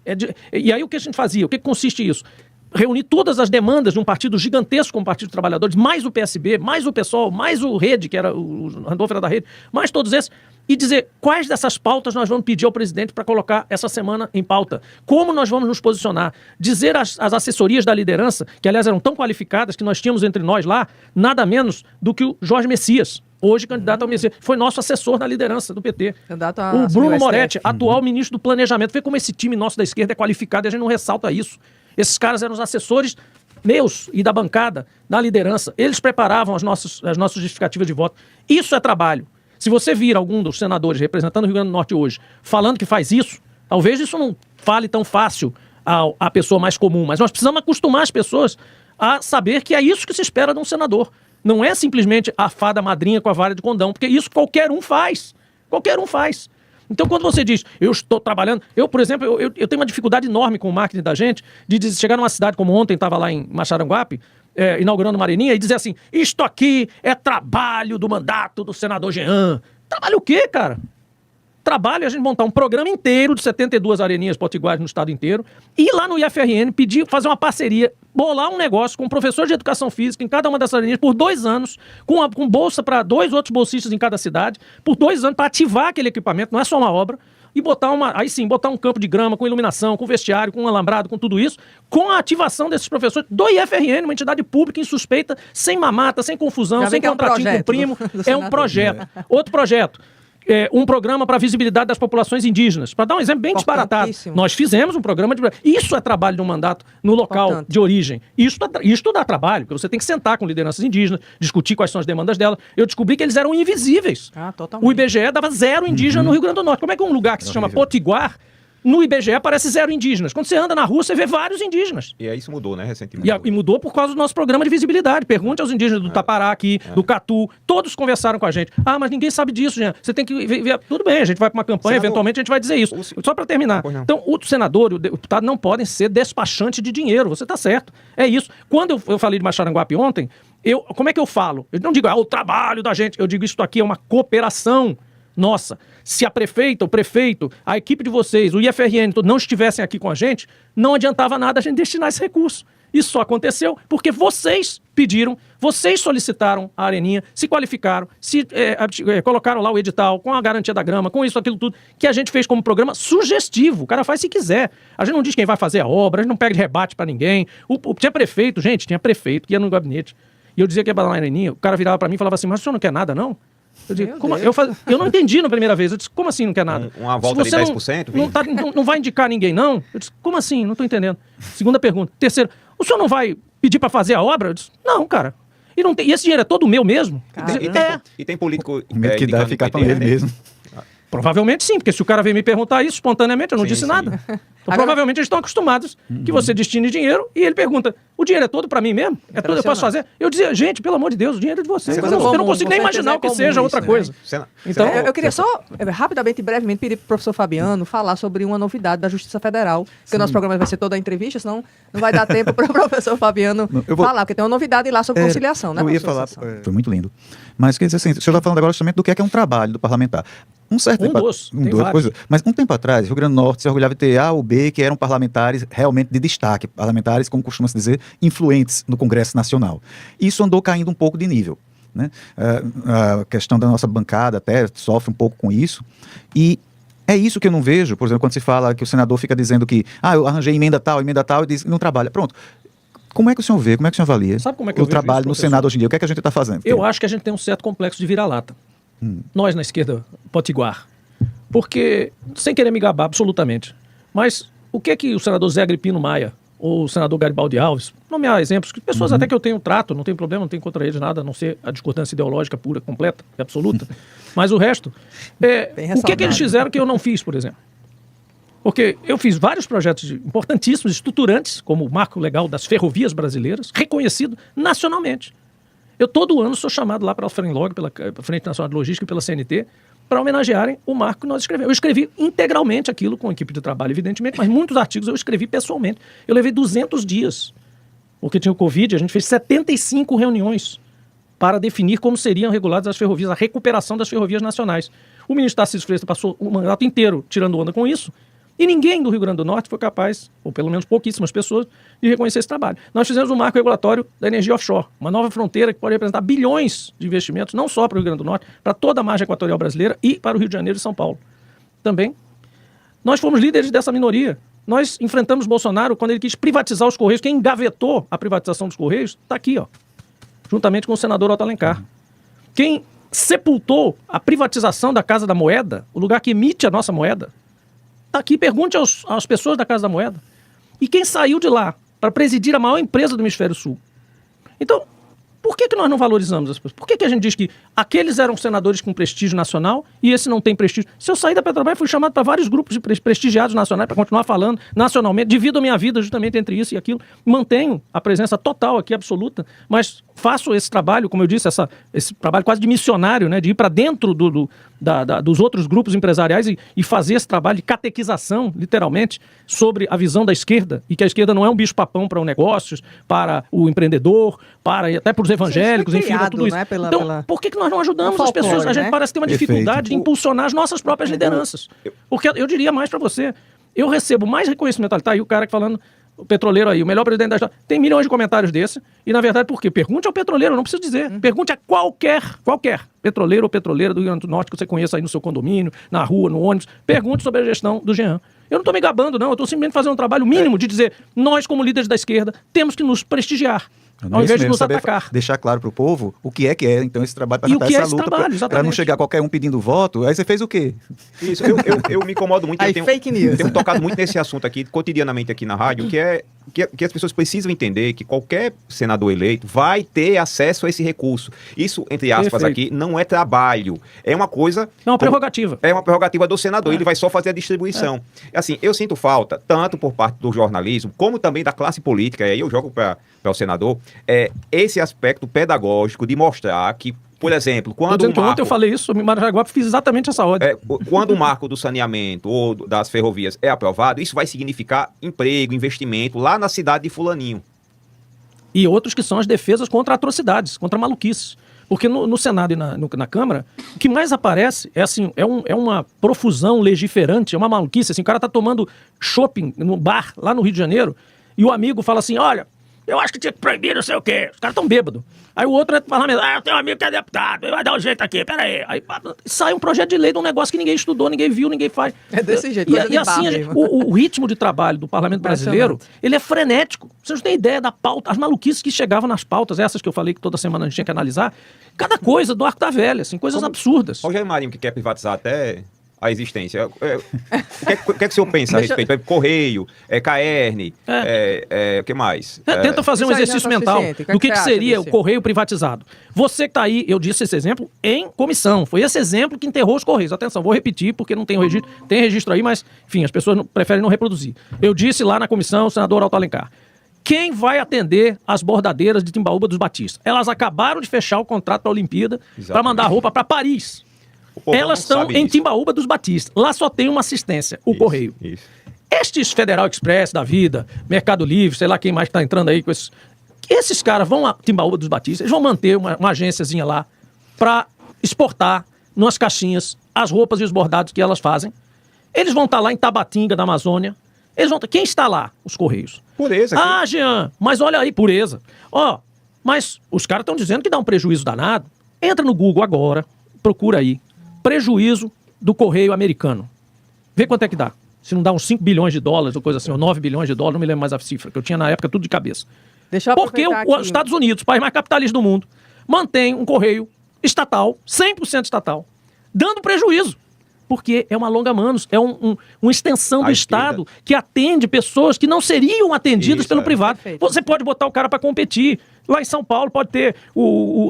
E aí o que a gente fazia? O que consiste isso? Reunir todas as demandas de um partido gigantesco como o Partido dos Trabalhadores, mais o PSB, mais o PSOL, mais o Rede, que era o Randolph era da Rede, mais todos esses, e dizer quais dessas pautas nós vamos pedir ao presidente para colocar essa semana em pauta. Como nós vamos nos posicionar. Dizer às assessorias da liderança, que aliás eram tão qualificadas que nós tínhamos entre nós lá, nada menos do que o Jorge Messias, hoje candidato ao Messias, foi nosso assessor na liderança do PT. O Bruno Moretti, atual ministro do Planejamento. Vê como esse time nosso da esquerda é qualificado e a gente não ressalta isso. Esses caras eram os assessores meus e da bancada, da liderança. Eles preparavam as nossas justificativas de voto. Isso é trabalho. Se você vir algum dos senadores representando o Rio Grande do Norte hoje falando que faz isso, talvez isso não fale tão fácil à pessoa mais comum, mas nós precisamos acostumar as pessoas a saber que é isso que se espera de um senador. Não é simplesmente a fada madrinha com a vara de condão, porque isso qualquer um faz. Qualquer um faz. Então, quando você diz, eu estou trabalhando... Eu, por exemplo, eu tenho uma dificuldade enorme com o marketing da gente de chegar numa cidade como ontem, estava lá em Macharanguape, inaugurando uma areninha, e dizer assim, isto aqui é trabalho do mandato do senador Jean. Trabalho o quê, cara? Trabalho é a gente montar um programa inteiro de 72 areninhas potiguares no estado inteiro, ir lá no IFRN, pedir, fazer uma parceria, bolar um negócio com um professor de educação física em cada uma dessas areninhas por 2 anos, com bolsa para 2 outros bolsistas em cada cidade, por 2 anos, para ativar aquele equipamento, não é só uma obra, e botar um campo de grama, com iluminação, com vestiário, com alambrado, com tudo isso, com a ativação desses professores do IFRN, uma entidade pública insuspeita, sem mamata, sem confusão, sem contratinho com o primo. É um projeto. Outro projeto. Um programa para a visibilidade das populações indígenas. Para dar um exemplo bem disparatado, nós fizemos um programa de... Isso é trabalho de um mandato no local de origem. Isto dá trabalho, porque você tem que sentar com lideranças indígenas, discutir quais são as demandas delas. Eu descobri que eles eram invisíveis. O IBGE dava 0 indígena no Rio Grande do Norte. Como é que um lugar que se chama Potiguar, no IBGE aparece 0 indígenas? Quando você anda na rua, você vê vários indígenas. E aí isso mudou, né, recentemente. E mudou por causa do nosso programa de visibilidade. Pergunte aos indígenas do Tapará aqui, do Catu. Todos conversaram com a gente. Ah, mas ninguém sabe disso, Jean. Você tem que ver. Tudo bem, a gente vai para uma campanha, senador, eventualmente a gente vai dizer isso. Só para terminar. Então, o senador e o deputado não podem ser despachante de dinheiro. Você está certo. É isso. Quando eu falei de Macharanguape ontem, como é que eu falo? Eu não digo, o trabalho da gente. Eu digo, isso aqui é uma cooperação nossa. Se a prefeita, o prefeito, a equipe de vocês, o IFRN, não estivessem aqui com a gente, não adiantava nada a gente destinar esse recurso. Isso só aconteceu porque vocês pediram, vocês solicitaram a areninha, se qualificaram, colocaram lá o edital com a garantia da grama, com isso, aquilo tudo, que a gente fez como programa sugestivo. O cara faz se quiser. A gente não diz quem vai fazer a obra, a gente não pega de rebate pra ninguém. Tinha prefeito que ia no gabinete. E eu dizia que ia dar uma areninha, o cara virava pra mim e falava assim, mas o senhor não quer nada, não? Eu digo, eu não entendi na primeira vez. Eu disse, como assim não quer nada? Uma volta de 10%? Não vai indicar ninguém, não? Eu disse, como assim? Não estou entendendo. Segunda pergunta. Terceira, o senhor não vai pedir para fazer a obra? Eu disse, não, cara. E esse dinheiro é todo meu mesmo? E tem político... O medo que dá é ficar com ele mesmo. Provavelmente sim, porque se o cara veio me perguntar isso espontaneamente, eu não Sim, disse sim. nada. Então, Agora- provavelmente eles estão acostumados que você destine dinheiro e ele pergunta, o dinheiro é todo para mim mesmo? É tudo, eu posso fazer? Eu dizia, gente, pelo amor de Deus, o dinheiro é de vocês. Coisa Eu não comum, consigo com nem certeza imaginar é o que comum seja isso, outra né? coisa. Então, Eu queria só, rapidamente, brevemente, pedir para o professor Fabiano falar sobre uma novidade da Justiça Federal, porque o nosso programa vai ser toda a entrevista, senão não vai dar tempo para o professor Fabiano Não, eu vou- falar, porque tem uma novidade lá sobre conciliação, né? Eu ia professor falar, Sassão? foi muito lindo. Mas quer dizer assim, o senhor está falando agora justamente do que é um trabalho do parlamentar. Um certo Um tempo, dos, tem dos, vários. pois é. Mas um tempo atrás, o Rio Grande do Norte se orgulhava de ter A ou B, que eram parlamentares realmente de destaque, parlamentares, como costuma-se dizer, influentes no Congresso Nacional. Isso andou caindo um pouco de nível. Né? A questão da nossa bancada até sofre um pouco com isso. E é isso que eu não vejo, por exemplo, quando se fala que o senador fica dizendo que eu arranjei emenda tal, e diz, não trabalha. Pronto. Como é que o senhor vê, como é que o senhor avalia Sabe como é que eu o vejo trabalho isso, no professor? Senado hoje em dia? O que é que a gente está fazendo? eu acho que a gente tem um certo complexo de vira-lata. Nós, na esquerda potiguar. Porque, sem querer me gabar absolutamente, mas o que é que o senador Zé Agripino Maia ou o senador Garibaldi Alves, nomear exemplos, que pessoas até que eu tenho trato, não tem problema, não tem contra eles nada, a não ser a discordância ideológica pura, completa e absoluta, mas o resto, Bem o que é que eles ressaltado. fizeram que eu não fiz, por exemplo? Porque eu fiz vários projetos importantíssimos, estruturantes, como o Marco Legal das Ferrovias Brasileiras, reconhecido nacionalmente. Eu todo ano sou chamado lá para a Frenlog, pela Frente Nacional de Logística e pela CNT, para homenagearem o marco que nós escrevemos. Eu escrevi integralmente aquilo com a equipe de trabalho, evidentemente, mas muitos artigos eu escrevi pessoalmente. Eu levei 200 dias, porque tinha o Covid, a gente fez 75 reuniões para definir como seriam reguladas as ferrovias, a recuperação das ferrovias nacionais. O ministro Tarcísio Freitas passou o mandato inteiro tirando onda com isso, e ninguém do Rio Grande do Norte foi capaz, ou pelo menos pouquíssimas pessoas, de reconhecer esse trabalho. Nós fizemos um marco regulatório da energia offshore, uma nova fronteira que pode representar bilhões de investimentos, não só para o Rio Grande do Norte, para toda a margem equatorial brasileira e para o Rio de Janeiro e São Paulo. Também. Nós fomos líderes dessa minoria. Nós enfrentamos Bolsonaro quando ele quis privatizar os Correios. Quem engavetou a privatização dos Correios está aqui, ó, juntamente com o senador Otto Alencar. Quem sepultou a privatização da Casa da Moeda, o lugar que emite a nossa moeda, está aqui, pergunte às pessoas da Casa da Moeda. E quem saiu de lá para presidir a maior empresa do Hemisfério Sul? Então, por que nós não valorizamos as pessoas? Por que a gente diz que aqueles eram senadores com prestígio nacional e esse não tem prestígio? Se eu sair da Petrobras, fui chamado para vários grupos de prestigiados nacionais para continuar falando nacionalmente, divido a minha vida justamente entre isso e aquilo, mantenho a presença total aqui, absoluta, mas faço esse trabalho, como eu disse, esse trabalho quase de missionário, né, de ir para dentro dos outros grupos empresariais e fazer esse trabalho de catequização, literalmente, sobre a visão da esquerda, e que a esquerda não é um bicho-papão para os negócios, para o empreendedor, até para os evangélicos, foi enfim, para criado, tudo isso. né, Então, por que nós não ajudamos Um as pessoas? folclore, A gente né? parece ter uma Perfeito. dificuldade de impulsionar as nossas próprias lideranças. Porque eu diria mais para você, eu recebo mais reconhecimento, olha, tá aí o cara que falando, o petroleiro aí, o melhor presidente da história. Tem milhões de comentários desse. E, na verdade, por quê? Pergunte ao petroleiro, eu não preciso dizer. Pergunte a qualquer petroleiro ou petroleira do Rio Grande do Norte que você conheça aí no seu condomínio, na rua, no ônibus. Pergunte sobre a gestão do Jean. Eu não estou me gabando, não. Eu estou simplesmente fazendo um trabalho mínimo de dizer, nós, como líderes da esquerda, temos que nos prestigiar. Ao invés de nos atacar. Deixar claro para o povo o que é então esse trabalho para E o que é essa esse luta, trabalho, para não exatamente. chegar qualquer um pedindo voto. Aí você fez o quê? Isso, eu me incomodo muito. Aí, Eu tenho, fake news. tenho tocado muito nesse assunto aqui, cotidianamente aqui na rádio, que as pessoas precisam entender que qualquer senador eleito vai ter acesso a esse recurso. Isso, entre aspas, Perfeito. aqui, não é trabalho. É uma coisa... É uma prerrogativa. É uma prerrogativa do senador, ele vai só fazer a distribuição. Assim, eu sinto falta, tanto por parte do jornalismo, como também da classe política, e aí eu jogo para o senador, esse aspecto pedagógico de mostrar que, por exemplo, Tô quando dizendo o que ontem marco... eu falei isso sobre Marajaguá, fiz exatamente essa ordem. Quando o marco do saneamento ou das ferrovias é aprovado, isso vai significar emprego, investimento lá na cidade de Fulaninho. E outros que são as defesas contra atrocidades, contra maluquices. Porque no Senado e na Câmara, o que mais aparece é assim, é uma profusão legiferante, é uma maluquice. Assim, o cara tá tomando shopping no bar lá no Rio de Janeiro e o amigo fala assim, olha, eu acho que tinha que proibir não sei o quê. Os caras tão bêbados. Aí o outro é parlamentar, eu tenho um amigo que é deputado, ele vai dar um jeito aqui, peraí. Aí sai um projeto de lei de um negócio que ninguém estudou, ninguém viu, ninguém faz. É desse jeito, E, coisa de e assim, bar mesmo. o ritmo de trabalho do parlamento brasileiro, ele é frenético. Vocês não têm ideia da pauta, as maluquices que chegavam nas pautas, essas que eu falei que toda semana a gente tinha que analisar, cada coisa do arco da velha, assim, coisas absurdas. Rogério Marinho, que quer privatizar até a existência. O que é que o senhor pensa a respeito? Correio, Caerne, o que mais? Tenta fazer um Isso aí já exercício tá mental suficiente. O que do é que que você acha seria desse? o correio privatizado. Você que está aí, eu disse esse exemplo em comissão. Foi esse exemplo que enterrou os Correios. Atenção, vou repetir porque não tem o registro. Tem registro aí, mas, enfim, as pessoas preferem não reproduzir. Eu disse lá na comissão, o senador Alto Alencar, quem vai atender as bordadeiras de Timbaúba dos Batistas? Elas acabaram de fechar o contrato para a Olimpíada para mandar roupa para Paris. O povo Elas não estão sabe em disso. Timbaúba dos Batistas. Lá só tem uma assistência, o Correio. Isso. Estes Federal Express da vida, Mercado Livre, sei lá quem mais está entrando aí com esses... Esses caras vão a Timbaúba dos Batistas, eles vão manter uma agênciazinha lá para exportar nas caixinhas as roupas e os bordados que elas fazem. Eles vão estar lá em Tabatinga, da Amazônia. Eles vão quem está lá? Os Correios. Pureza. Ah, Jean, mas olha aí, pureza. Ó, mas os caras estão dizendo que dá um prejuízo danado. Entra no Google agora, procura aí. Prejuízo do Correio americano. Vê quanto é que dá. Se não dá uns 5 bilhões de dólares ou coisa assim, ou 9 bilhões de dólares, não me lembro mais a cifra, que eu tinha na época tudo de cabeça. Deixa eu Porque aproveitar os Estados Unidos, o país mais capitalista do mundo, mantém um correio estatal, 100% estatal, dando prejuízo. Porque é uma longa-manos, é uma extensão do A Estado esquerda. que atende pessoas que não seriam atendidas Isso, pelo é. privado. Perfeito. Você pode botar o cara para competir. Lá em São Paulo pode ter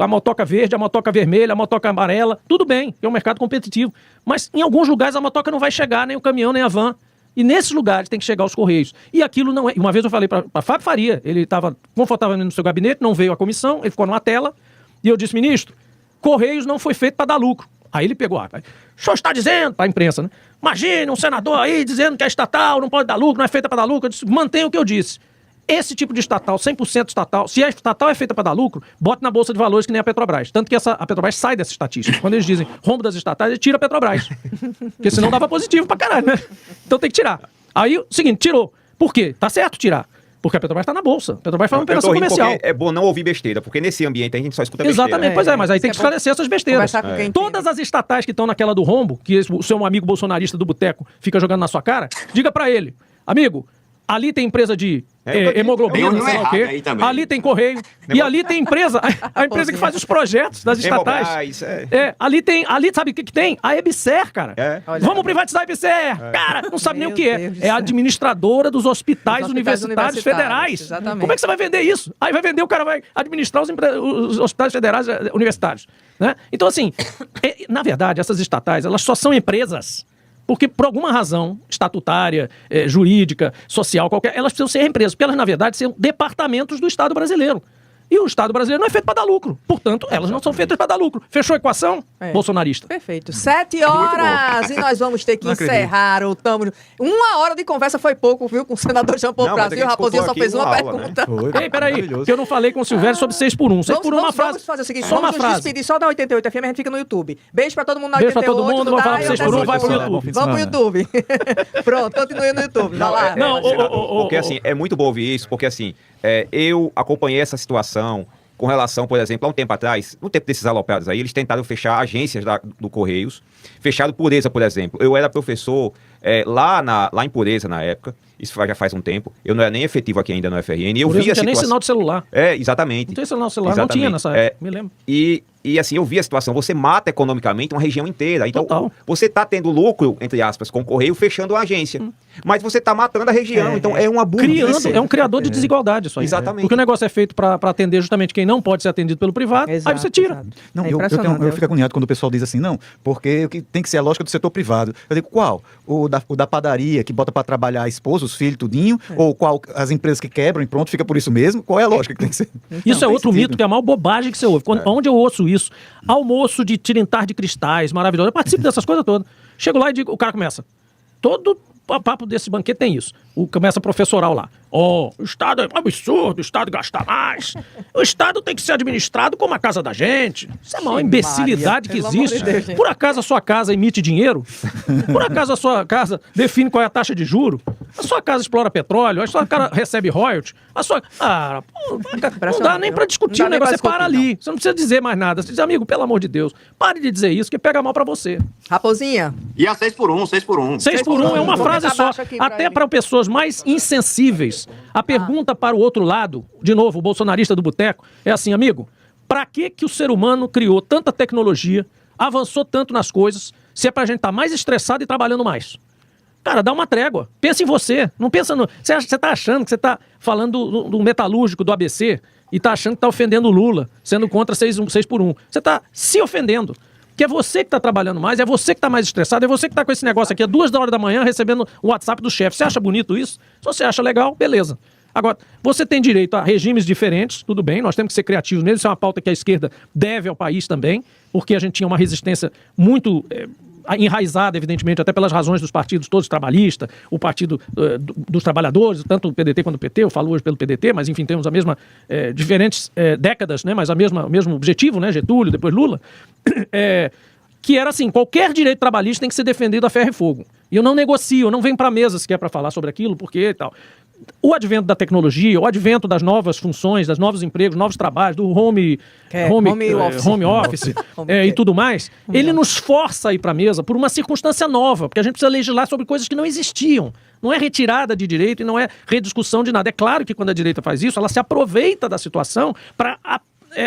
a motoca verde, a motoca vermelha, a motoca amarela. Tudo bem, é um mercado competitivo. Mas em alguns lugares a motoca não vai chegar, nem o caminhão, nem a van. E nesses lugares tem que chegar os Correios. E aquilo não é... Uma vez eu falei para Fábio Faria, ele estava confortavelmente no seu gabinete, não veio à comissão, ele ficou numa tela, e eu disse, ministro, Correios não foi feito para dar lucro. Aí ele pegou, o senhor está dizendo, para a imprensa, né? Imagina um senador aí dizendo que é estatal, não pode dar lucro, não é feita para dar lucro. Eu disse, mantenha o que eu disse. Esse tipo de estatal, 100% estatal, se a estatal é feita para dar lucro, bote na Bolsa de Valores que nem a Petrobras. Tanto que a Petrobras sai dessa estatística. Quando eles dizem rombo das estatais, ele tira a Petrobras. Porque senão dava positivo pra caralho, né? Então tem que tirar. Aí, o seguinte, tirou. Por quê? Tá certo tirar. Porque a Petrobras está na Bolsa. A Petrobras faz uma Eu tô operação rindo comercial. porque é bom não ouvir besteira, porque nesse ambiente a gente só escuta besteira. Exatamente, pois é, mas aí tem que Isso é bom. esclarecer essas besteiras. Conversar com quem Todas as estatais que estão naquela do rombo, que o seu amigo bolsonarista do boteco fica jogando na sua cara, diga pra ele, amigo, ali tem empresa de hemoglobina, Tem um sei lá o errado quê. aí também. Ali tem correio. E ali tem empresa, a empresa que faz os projetos das estatais. Hemobras, Ali sabe o que tem? A EBSER, cara. Olha, Vamos privatizar a EBSER. Cara, não sabe nem o que Meu é. Deus do É a céu. administradora dos hospitais Dos hospitais universitários federais. exatamente. Como é que você vai vender isso? Aí vai vender, o cara vai administrar os hospitais federais universitários. Né? Então, assim, na verdade, essas estatais, elas só são empresas porque, por alguma razão estatutária, jurídica, social, qualquer, elas precisam ser empresas, porque elas, na verdade, são departamentos do Estado brasileiro. E o Estado brasileiro não é feito para dar lucro. Portanto, elas não são feitas para dar lucro. Fechou a equação? É. Bolsonarista. Perfeito. 7 horas e nós vamos ter que encerrar o Tamo. 1 hora de conversa foi pouco, viu? Com o senador Jean Paul Não, mas Brasil. a O gente Raposinho só escutou fez aqui uma uma aula, pergunta. Foi, Ei, peraí, maravilhoso. que eu não falei com o Silvério sobre 6 por 1. 6 por 1 é uma frase. Vamos fazer o seguinte, Só uma vamos nos frase. despedir só da 88 FM, a gente fica no YouTube. Beijo pra todo mundo na Beijo pra 88. todo mundo, do vamos falar Dai, pro 6 até por 1, vai pro segunda. YouTube. Vamos pro YouTube. Pronto, continue no YouTube. Vai lá. Não, Porque assim, é muito bom ouvir isso, porque assim, eu acompanhei essa situação com relação, por exemplo, há um tempo atrás, no tempo desses alopeados aí, eles tentaram fechar agências do Correios, fecharam Pureza, por exemplo. Eu era professor lá em Pureza na época, isso já faz um tempo, eu não era nem efetivo aqui ainda no FRN, e eu Por isso vi não a tinha nem situação... sinal de celular. Exatamente. Não tem sinal de celular, Exatamente. não tinha nessa época, me lembro. E assim, eu vi a situação, você mata economicamente uma região inteira. Então, Total. você está tendo lucro, entre aspas, com o Correio, fechando a agência. Mas você está matando a região, então é uma burrice. É um criador de desigualdade isso aí. Exatamente. Porque o negócio é feito para atender justamente quem não pode ser atendido pelo privado, aí você tira. exato. Não, É eu impressionante. fico agoniado quando o pessoal diz assim, não, porque o que tem que ser a lógica do setor privado. Eu digo, qual? O da padaria, que bota para trabalhar a esposa, os filhos, tudinho? Ou qual as empresas que quebram e pronto, fica por isso mesmo? Qual é a lógica que tem que ser? Isso é Não, outro tem mito, que é a maior bobagem que você ouve. Onde eu ouço isso? Almoço de tilintar de cristais, maravilhoso. Eu participo dessas coisas todas. Chego lá e digo, o cara começa. Todo papo desse banquete tem isso. Começa professoral lá. O Estado é um absurdo, o Estado gasta mais. O Estado tem que ser administrado como a casa da gente. Isso é a maior imbecilidade que pelo amor de existe. Deus, gente. Por acaso a sua casa emite dinheiro? Por acaso a sua casa define qual é a taxa de juro? A sua casa explora petróleo? A sua casa recebe royalties? Não dá nem pra discutir Não o dá nem negócio. Você pra para discutir, ali. Você não precisa dizer mais nada. Você diz, amigo, pelo amor de Deus, pare de dizer isso, que pega mal pra você. Raposinha, E a 6 por 1, 6 por 1. 6 por 1 é uma Vou frase botar só. abaixo aqui pra Até ele. para pessoas mais insensíveis. A pergunta para o outro lado, de novo, o bolsonarista do boteco, é assim, amigo, para que o ser humano criou tanta tecnologia, avançou tanto nas coisas, se é pra gente estar mais estressado e trabalhando mais. Cara, dá uma trégua. Pensa em você. Não pensa no... Você tá achando que você tá falando do metalúrgico do ABC e tá achando que tá ofendendo o Lula, sendo contra 6 por 1. Você tá se ofendendo. Que é você que tá trabalhando mais, é você que tá mais estressado, é você que tá com esse negócio aqui às 2h da manhã recebendo o WhatsApp do chefe. Você acha bonito isso? Se você acha legal, beleza. Agora, você tem direito a regimes diferentes, tudo bem, nós temos que ser criativos mesmo, isso é uma pauta que a esquerda deve ao país também, porque a gente tinha uma resistência muito enraizada, evidentemente, até pelas razões dos partidos todos trabalhistas, o Partido dos Trabalhadores, tanto o PDT quanto o PT, eu falo hoje pelo PDT, mas enfim, temos a mesma, diferentes décadas, né, mas o mesmo objetivo, né, Getúlio, depois Lula, que era assim, qualquer direito trabalhista tem que ser defendido a ferro e fogo. E eu não negocio, eu não venho para a mesa sequer para falar sobre aquilo, porque e tal. O advento da tecnologia, o advento das novas funções, dos novos empregos, novos trabalhos, do home office e tudo mais, ele nos força a ir para a mesa por uma circunstância nova, porque a gente precisa legislar sobre coisas que não existiam. Não é retirada de direito e não é rediscussão de nada. É claro que quando a direita faz isso, ela se aproveita da situação para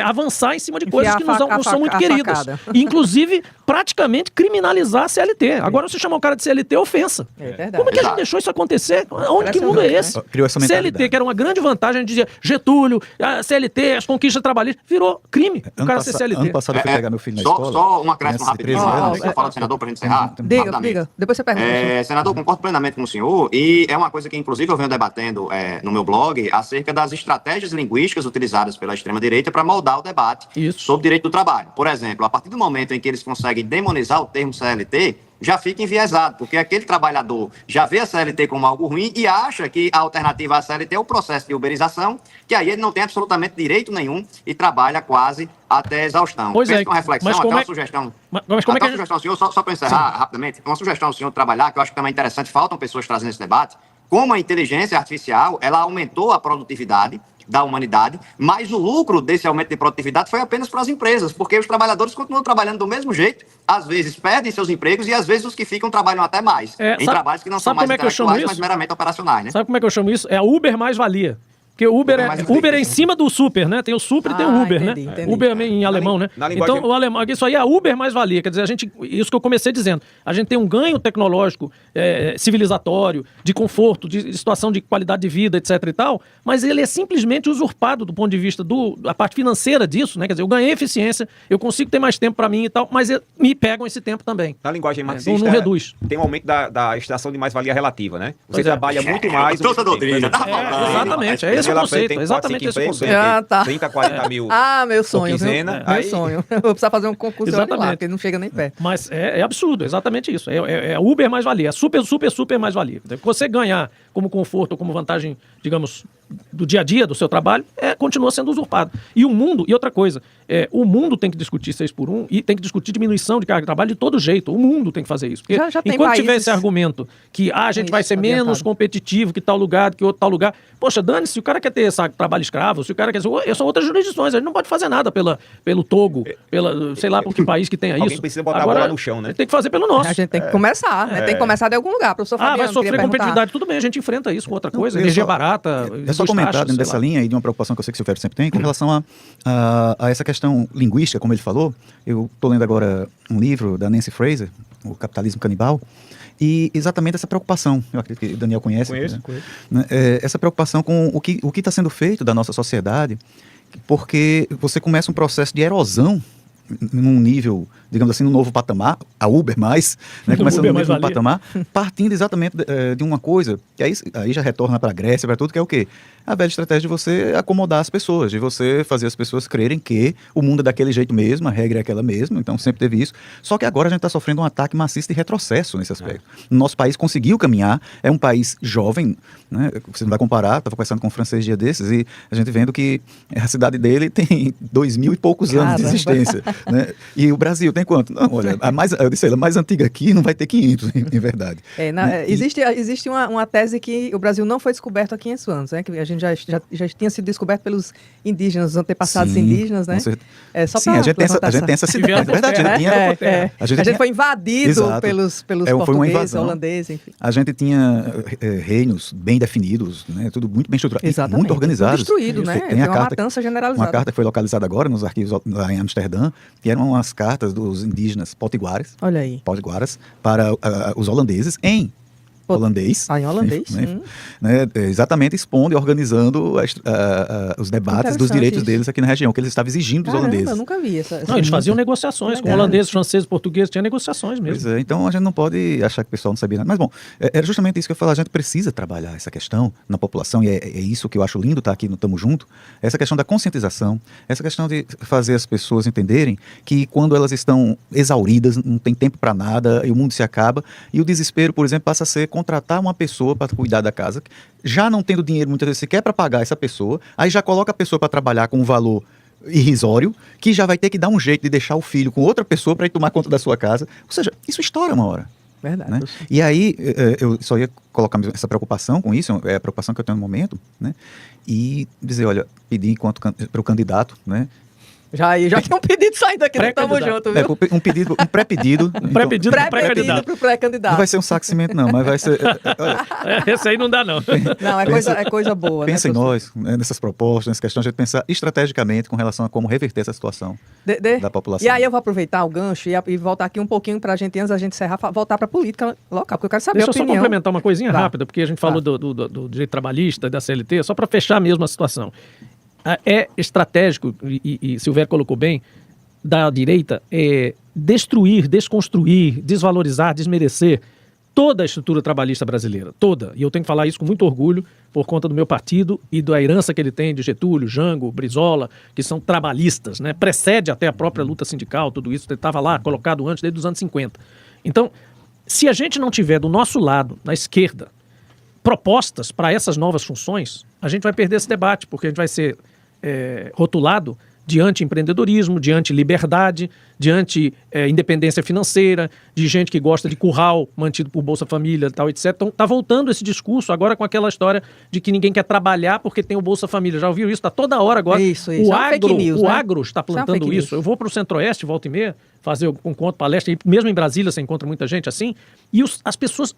avançar em cima de coisas que não são muito queridas. Inclusive, praticamente criminalizar a CLT. Agora, você chamar o cara de CLT é ofensa. Como é que a gente deixou isso acontecer? Onde que mundo é esse? Criou essa CLT, que era uma grande vantagem, a gente dizia Getúlio, a CLT, as conquistas trabalhistas, virou crime. O cara ser CLT. Ano passado eu fui pegar meu filho na escola. Só um acréscimo rapidinho. Você fala do senador para a gente encerrar. Diga. Depois você pergunta. Senador, concordo plenamente com o senhor, e é uma coisa que, inclusive, eu venho debatendo no meu blog acerca das estratégias linguísticas utilizadas pela extrema-direita para moldar o debate sobre direito do trabalho. Por exemplo, a partir do momento em que eles conseguem demonizar o termo CLT, já fica enviesado, porque aquele trabalhador já vê a CLT como algo ruim e acha que a alternativa à CLT é o processo de uberização, que aí ele não tem absolutamente direito nenhum e trabalha quase até exaustão. Pois é, uma reflexão, até uma sugestão. Mas como é que sugestão, senhor, só para encerrar rapidamente, uma sugestão do senhor trabalhar, que eu acho que também é interessante, faltam pessoas trazendo esse debate, como a inteligência artificial, ela aumentou a produtividade da humanidade, mas o lucro desse aumento de produtividade foi apenas para as empresas, porque os trabalhadores continuam trabalhando do mesmo jeito, às vezes perdem seus empregos e às vezes os que ficam trabalham até mais, em trabalhos que não são mais intelectuais, mas meramente operacionais, né? Sabe como é que eu chamo isso? É a Uber mais-valia. Porque o Uber é em cima do super, né? Tem o super e tem o Uber, entendi, né? entendi. Uber em alemão, né? Então, o alemão, isso aí é a Uber mais valia. Quer dizer, isso que eu comecei dizendo. A gente tem um ganho tecnológico, civilizatório, de conforto, de situação de qualidade de vida, etc e tal, mas ele é simplesmente usurpado do ponto de vista da parte financeira disso, né? Quer dizer, eu ganhei eficiência, eu consigo ter mais tempo para mim e tal, mas me pegam esse tempo também. Na linguagem marxista, não reduz. Tem um aumento da extração de mais-valia relativa, né? Você trabalha muito mais... Toda doutrina. Exatamente, é esse o conceito, exatamente esse conceito. 30, 40 mil. Meu sonho. Quinzena, meu sonho. Eu vou precisar fazer um concurso lá, porque não chega nem perto. Mas é absurdo, exatamente isso. É Uber mais valia, é super mais valia. Você ganhar como conforto ou como vantagem, digamos, do dia a dia, do seu trabalho, continua sendo usurpado. E o mundo, e outra coisa, o mundo tem que discutir 6 por 1 e tem que discutir diminuição de carga de trabalho de todo jeito. O mundo tem que fazer isso. Porque já tem enquanto países... tiver esse argumento que a gente vai ser menos competitivo que tal lugar, que outro tal lugar, poxa, dane-se, se o cara quer ter trabalho escravo, se o cara quer... São outras jurisdições, a gente não pode fazer nada pelo Togo, sei lá por que país que tenha isso. Alguém precisa botar a bola no chão, né? Tem que fazer pelo nosso. A gente tem que começar, né? Tem que começar de algum lugar. Professor Fabiano, vai sofrer competitividade, tudo bem, a gente enfrenta isso com outra coisa, energia barata. É só comentar dentro dessa linha e de uma preocupação que eu sei que o Silvério sempre tem, com relação a essa questão linguística, como ele falou. Eu estou lendo agora um livro da Nancy Fraser, O Capitalismo Canibal, e exatamente essa preocupação, eu acredito que o Daniel conhece. Conheço. Né? Essa preocupação com o que está sendo feito da nossa sociedade, porque você começa um processo de erosão num nível, digamos assim, num novo patamar, a Uber mais, né, começando no novo patamar, partindo exatamente de uma coisa, que aí já retorna para a Grécia, para tudo, que é o quê? A velha estratégia de você acomodar as pessoas, de você fazer as pessoas crerem que o mundo é daquele jeito mesmo, a regra é aquela mesma, então sempre teve isso, só que agora a gente está sofrendo um ataque maciço de retrocesso nesse aspecto. O nosso país conseguiu caminhar, é um país jovem, né, você não vai comparar, estava conversando com um francês dia desses, e a gente vendo que a cidade dele tem 2000 e poucos anos de existência, né? E o Brasil tem quanto? Não, olha, eu disse, a mais antiga aqui não vai ter 500, em verdade. Existe uma tese que o Brasil não foi descoberto há 500 anos, né? Que a gente já tinha sido descoberto pelos indígenas, os antepassados indígenas, né? A gente tem essa cidade, é verdade. A gente foi invadido pelos portugueses, holandeses, enfim. A gente tinha reinos bem definidos, né? Tudo muito bem estruturado, muito organizado. Destruído, né? Tem uma matança generalizada. Uma carta que foi localizada agora nos arquivos lá em Amsterdã, que eram as cartas dos indígenas potiguares, Olha aí. para os holandeses em holandês. Em holandês. Né, exatamente expondo e organizando os debates dos direitos isso. deles aqui na região, que eles estavam exigindo dos Caramba, holandeses. eu nunca vi essa Não, eles faziam negociações com holandeses, franceses, portugueses, tinha negociações mesmo. Pois é, então a gente não pode achar que o pessoal não sabia nada. Mas, bom, era justamente isso que eu falo, a gente precisa trabalhar essa questão na população, e é isso que eu acho lindo estar aqui no Tamo Junto, essa questão da conscientização, essa questão de fazer as pessoas entenderem que quando elas estão exauridas, não tem tempo para nada, e o mundo se acaba, e o desespero, por exemplo, passa a ser contratar uma pessoa para cuidar da casa, já não tendo dinheiro muitas vezes sequer para pagar essa pessoa, aí já coloca a pessoa para trabalhar com um valor irrisório, que já vai ter que dar um jeito de deixar o filho com outra pessoa para ir tomar conta da sua casa. Ou seja, isso estoura uma hora. Verdade. Né? E aí, eu só ia colocar essa preocupação com isso, é a preocupação que eu tenho no momento, né? E dizer, olha, pedir para o candidato, né? Já tem um pedido saindo aqui, não tamo junto, viu? Um pré-pedido. Pré-pedido pro pré-candidato. Pro pré-candidato. Não vai ser um saco de cimento, não, mas vai ser. Esse aí não dá, não. Não, é coisa boa. Pensa né, em nós, nessas propostas, nessa questão, a gente pensar estrategicamente com relação a como reverter essa situação da população. E aí eu vou aproveitar o gancho e voltar aqui um pouquinho pra gente, antes da gente encerrar, voltar pra política local, porque eu quero saber Deixa a eu só opinião. complementar uma coisinha Tá. rápida, porque a gente falou do direito trabalhista, da CLT, só para fechar mesmo a situação. É estratégico, e Silvério colocou bem, da direita, destruir, desconstruir, desvalorizar, desmerecer toda a estrutura trabalhista brasileira, toda. E eu tenho que falar isso com muito orgulho, por conta do meu partido e da herança que ele tem de Getúlio, Jango, Brizola, que são trabalhistas, né? Precede até a própria luta sindical, tudo isso estava lá colocado antes, desde os anos 50. Então, se a gente não tiver do nosso lado, na esquerda, propostas para essas novas funções, a gente vai perder esse debate, porque a gente vai ser rotulado de anti-empreendedorismo, de anti-liberdade, de anti-independência financeira, de gente que gosta de curral mantido por Bolsa Família, tal, etc. Então, está voltando esse discurso agora com aquela história de que ninguém quer trabalhar porque tem o Bolsa Família. Já ouviu isso? Está toda hora agora. Isso. O É uma fake news, o né? agro está plantando fake isso. news. Eu vou para o Centro-Oeste, volta e meia, fazer um encontro, palestra, e mesmo em Brasília você encontra muita gente assim, e as pessoas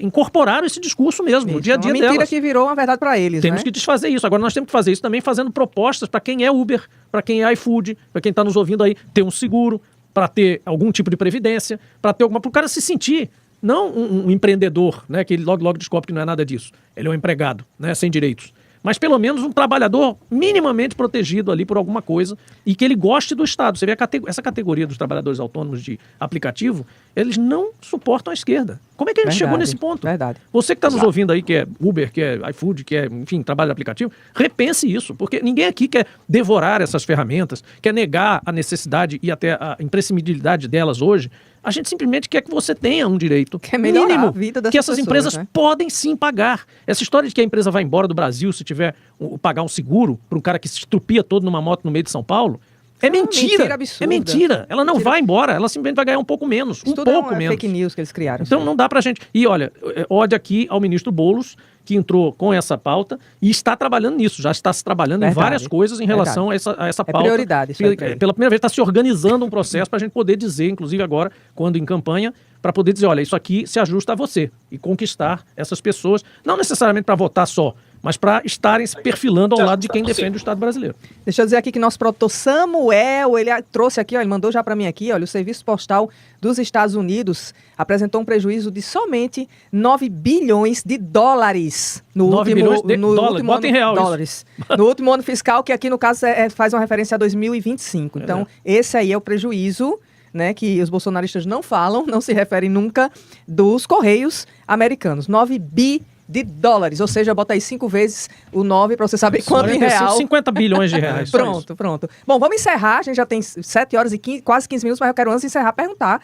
incorporaram esse discurso mesmo, no dia a dia uma mentira delas. que virou uma verdade para eles, Temos né? que desfazer isso. Agora nós temos que fazer isso também fazendo propostas para quem é Uber, para quem é iFood, para quem está nos ouvindo aí, ter um seguro, para ter algum tipo de previdência, para ter para o cara se sentir, não um empreendedor, né, que ele logo descobre que não é nada disso. Ele é um empregado, né, sem direitos. Mas pelo menos um trabalhador minimamente protegido ali por alguma coisa e que ele goste do Estado. Você vê essa categoria dos trabalhadores autônomos de aplicativo, eles não suportam a esquerda. Como é que a gente chegou nesse ponto? Verdade. Você que está nos ouvindo aí, que é Uber, que é iFood, que é, enfim, trabalho de aplicativo, repense isso, porque ninguém aqui quer devorar essas ferramentas, quer negar a necessidade e até a imprescindibilidade delas hoje. A gente simplesmente quer que você tenha um direito Quer melhorar mínimo a vida dessas que essas pessoas, empresas né? podem sim pagar. Essa história de que a empresa vai embora do Brasil se tiver pagar um seguro para um cara que se estrupia todo numa moto no meio de São Paulo, é mentira. Mentira absurda. É mentira. Ela não Mentira. vai embora, ela simplesmente vai ganhar um pouco menos, Isso um tudo pouco é menos. fake news que eles criaram. Então não dá pra gente... E olha, ódio aqui ao ministro Boulos, que entrou com essa pauta e está trabalhando nisso, já está se trabalhando Verdade. em várias coisas em relação a essa É pauta. prioridade isso aí pra ele. Pela primeira vez está se organizando um processo para a gente poder dizer, inclusive agora, quando em campanha, para poder dizer, olha, isso aqui se ajusta a você e conquistar essas pessoas, não necessariamente para votar só, mas para estarem se perfilando ao lado de quem defende o Estado brasileiro. Deixa eu dizer aqui que nosso produtor Samuel, ele trouxe aqui, ó, ele mandou já para mim aqui, olha, o Serviço Postal dos Estados Unidos apresentou um prejuízo de somente 9 bilhões de dólares no 9 último, bilhões de no dólares, último bota ano, em real isso. dólares. No último ano fiscal, que aqui no caso faz uma referência a 2025. Então, esse aí é o prejuízo, né, que os bolsonaristas não falam, não se referem nunca, dos Correios americanos. 9 bi de dólares, ou seja, bota aí 5 vezes o 9 para você saber quanto em 45, real. 50 bilhões de reais. só isso. Pronto. Bom, vamos encerrar. A gente já tem 7 horas e quase 15 minutos, mas eu quero, antes de encerrar, perguntar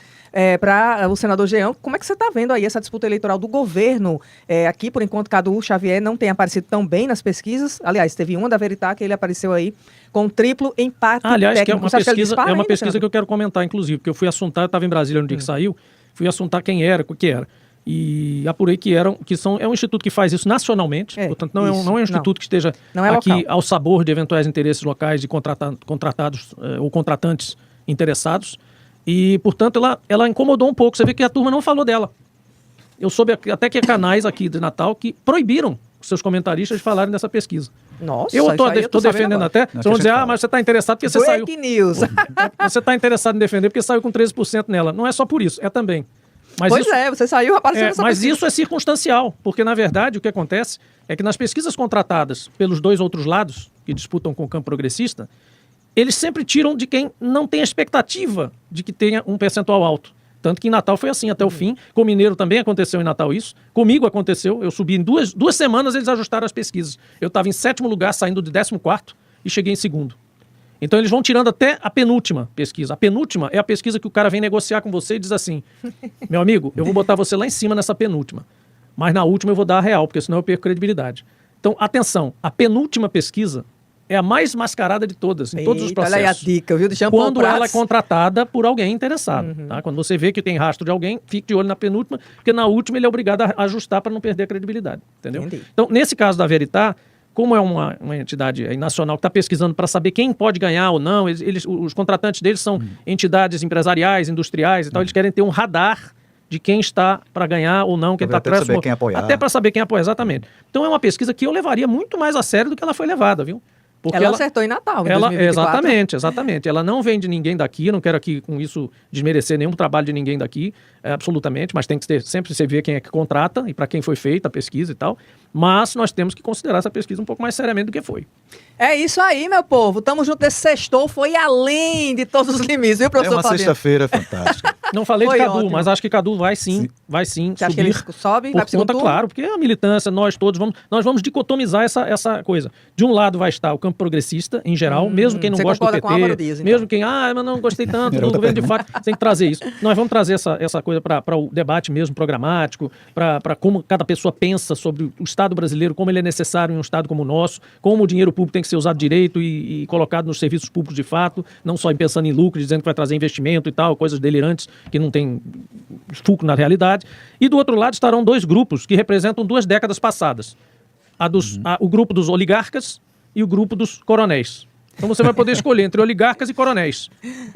para o senador Jean, como é que você está vendo aí essa disputa eleitoral do governo? Aqui, por enquanto, Cadu Xavier não tem aparecido tão bem nas pesquisas. Aliás, teve uma da Veritá que ele apareceu aí com um triplo empate Aliás, que é técnico. uma Você acha que ele pesquisa, dispara é uma ainda, pesquisa que senador? eu quero comentar, inclusive, porque eu fui assuntar, eu estava em Brasília no dia que saiu, fui assuntar quem era, o que era. E apurei que é um instituto que faz isso nacionalmente, portanto não é um instituto que esteja Não é aqui local. ao sabor de eventuais interesses locais de contratados ou contratantes interessados. E, portanto, ela incomodou um pouco. Você vê que a turma não falou dela. Eu soube até que há canais aqui de Natal que proibiram os seus comentaristas de falarem dessa pesquisa. Nossa, Eu isso aí eu estou tô sabendo defendendo agora. até. Vocês vão dizer, mas você está interessado porque você saiu. Break news. Você está interessado em defender porque saiu com 13% nela. Não é só por isso, é também. Mas Pois isso, você saiu aparecendo nessa mas pesquisa. isso é circunstancial, porque na verdade o que acontece é que nas pesquisas contratadas pelos dois outros lados, que disputam com o campo progressista, eles sempre tiram de quem não tem a expectativa de que tenha um percentual alto. Tanto que em Natal foi assim até o fim. Com o Mineiro também aconteceu em Natal isso. Comigo aconteceu. Eu subi em duas semanas, eles ajustaram as pesquisas. Eu estava em 7º lugar, saindo de 14º e cheguei em 2º. Então eles vão tirando até a penúltima pesquisa. A penúltima é a pesquisa que o cara vem negociar com você e diz assim: meu amigo, eu vou botar você lá em cima nessa penúltima, mas na última eu vou dar a real, porque senão eu perco credibilidade. Então, atenção, a penúltima pesquisa é a mais mascarada de todas, em todos os processos. Olha aí a dica, viu? Do Jean Paul Quando Prats. ela é contratada por alguém interessado. Tá? Quando você vê que tem rastro de alguém, fique de olho na penúltima, porque na última ele é obrigado a ajustar para não perder a credibilidade. Entendeu? Entendi. Então, nesse caso da Veritá, como é uma entidade nacional que está pesquisando para saber quem pode ganhar ou não, os contratantes deles são entidades empresariais, industriais e tal, eles querem ter um radar de quem está para ganhar ou não, quem está Até pra saber quem apoiar. Até para saber quem apoiar, exatamente. Então é uma pesquisa que eu levaria muito mais a sério do que ela foi levada, viu? Porque Ela acertou em Natal, em ela 2024. exatamente. Ela não vem de ninguém daqui, eu não quero aqui com isso desmerecer nenhum trabalho de ninguém daqui, absolutamente, mas tem que ter, sempre você ver quem é que contrata e para quem foi feita a pesquisa e tal. Mas nós temos que considerar essa pesquisa um pouco mais seriamente do que foi. É isso aí, meu povo. Tamo junto. Esse sextou foi além de todos os limites, viu, É professor uma Fabiano? sexta-feira fantástica. Não falei Foi de Cadu, ótimo. mas acho que Cadu vai sim Você acha que ele subir. sobe? Vai Por pro segundo conta, turno? claro, porque a militância, nós todos, nós vamos dicotomizar essa coisa. De um lado vai estar o campo progressista, em geral, mesmo quem não você gosta do concorda com Álvaro PT, Dias, então? mesmo quem, mas não gostei tanto do governo de fato, tem que trazer isso. Nós vamos trazer essa coisa para o debate mesmo programático, para como cada pessoa pensa sobre o Estado brasileiro, como ele é necessário em um Estado como o nosso, como o dinheiro público tem que ser usado direito e colocado nos serviços públicos de fato, não só pensando em lucro, dizendo que vai trazer investimento e tal, coisas delirantes que não tem fulcro na realidade. E do outro lado estarão dois grupos que representam 2 décadas passadas. O grupo dos oligarcas e o grupo dos coronéis. Então você vai poder escolher entre oligarcas e coronéis.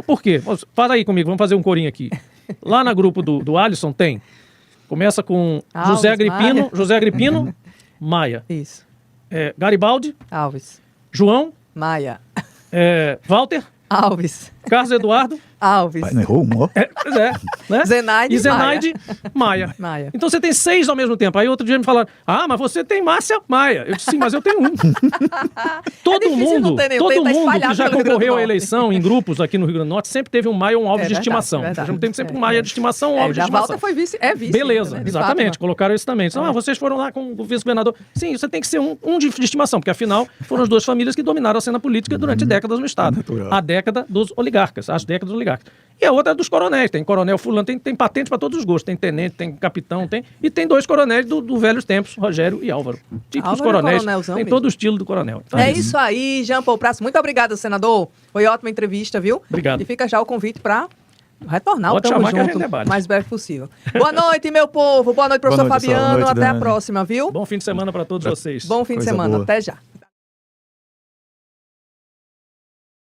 Por quê? Fala aí comigo, vamos fazer um corinho aqui. Lá no grupo do Alisson tem. Começa com Alves, José Agripino, Maia. Isso. Garibaldi, Alves. João, Maia. Walter, Alves. Carlos Eduardo, Alves. Pai, não errou um, ó. pois é, né? Zenaide e Zenaide Maia. Maia. Então você tem 6 ao mesmo tempo. Aí outro dia me falaram, mas você tem Márcia Maia. Eu disse, sim, mas eu tenho um. Todo difícil não ter nenhum, todo tá mundo espalhado que já pelo Rio Grande do concorreu à Norte. eleição em grupos aqui no Rio Grande do Norte sempre teve um Maia ou um alvo de verdade, estimação. verdade. Já tem sempre um Maia de estimação ou alvo de Já estimação. Walter foi vice. É vice. Beleza, né? De exatamente. Fátima. Colocaram isso também. Então, vocês foram lá com o vice-governador. Sim, você tem que ser um de estimação, porque afinal foram as 2 famílias que dominaram a cena política durante décadas no Estado. Natural. A década dos oligarcas, as décadas dos oligarcas. E a outra é dos coronéis. Tem coronel fulano, tem patente para todos os gostos. Tem tenente, tem capitão, e tem 2 coronéis do velhos tempos, Rogério e Álvaro. Típicos Álvaro é coronéis. coronelzão Tem mesmo. todo o estilo do coronel. Então, É isso aí, Jean Paul Prats. Muito obrigada, senador. Foi ótima entrevista, viu? Obrigado. E fica já o convite para retornar Pode o Tamo chamar que a gente Junto debate. o mais breve possível. Boa noite, meu povo. Boa noite, professor Boa noite, Fabiano. Boa noite, Até a Dani. próxima, viu? Bom fim de semana para todos vocês. Bom fim de Coisa semana. boa. Até já.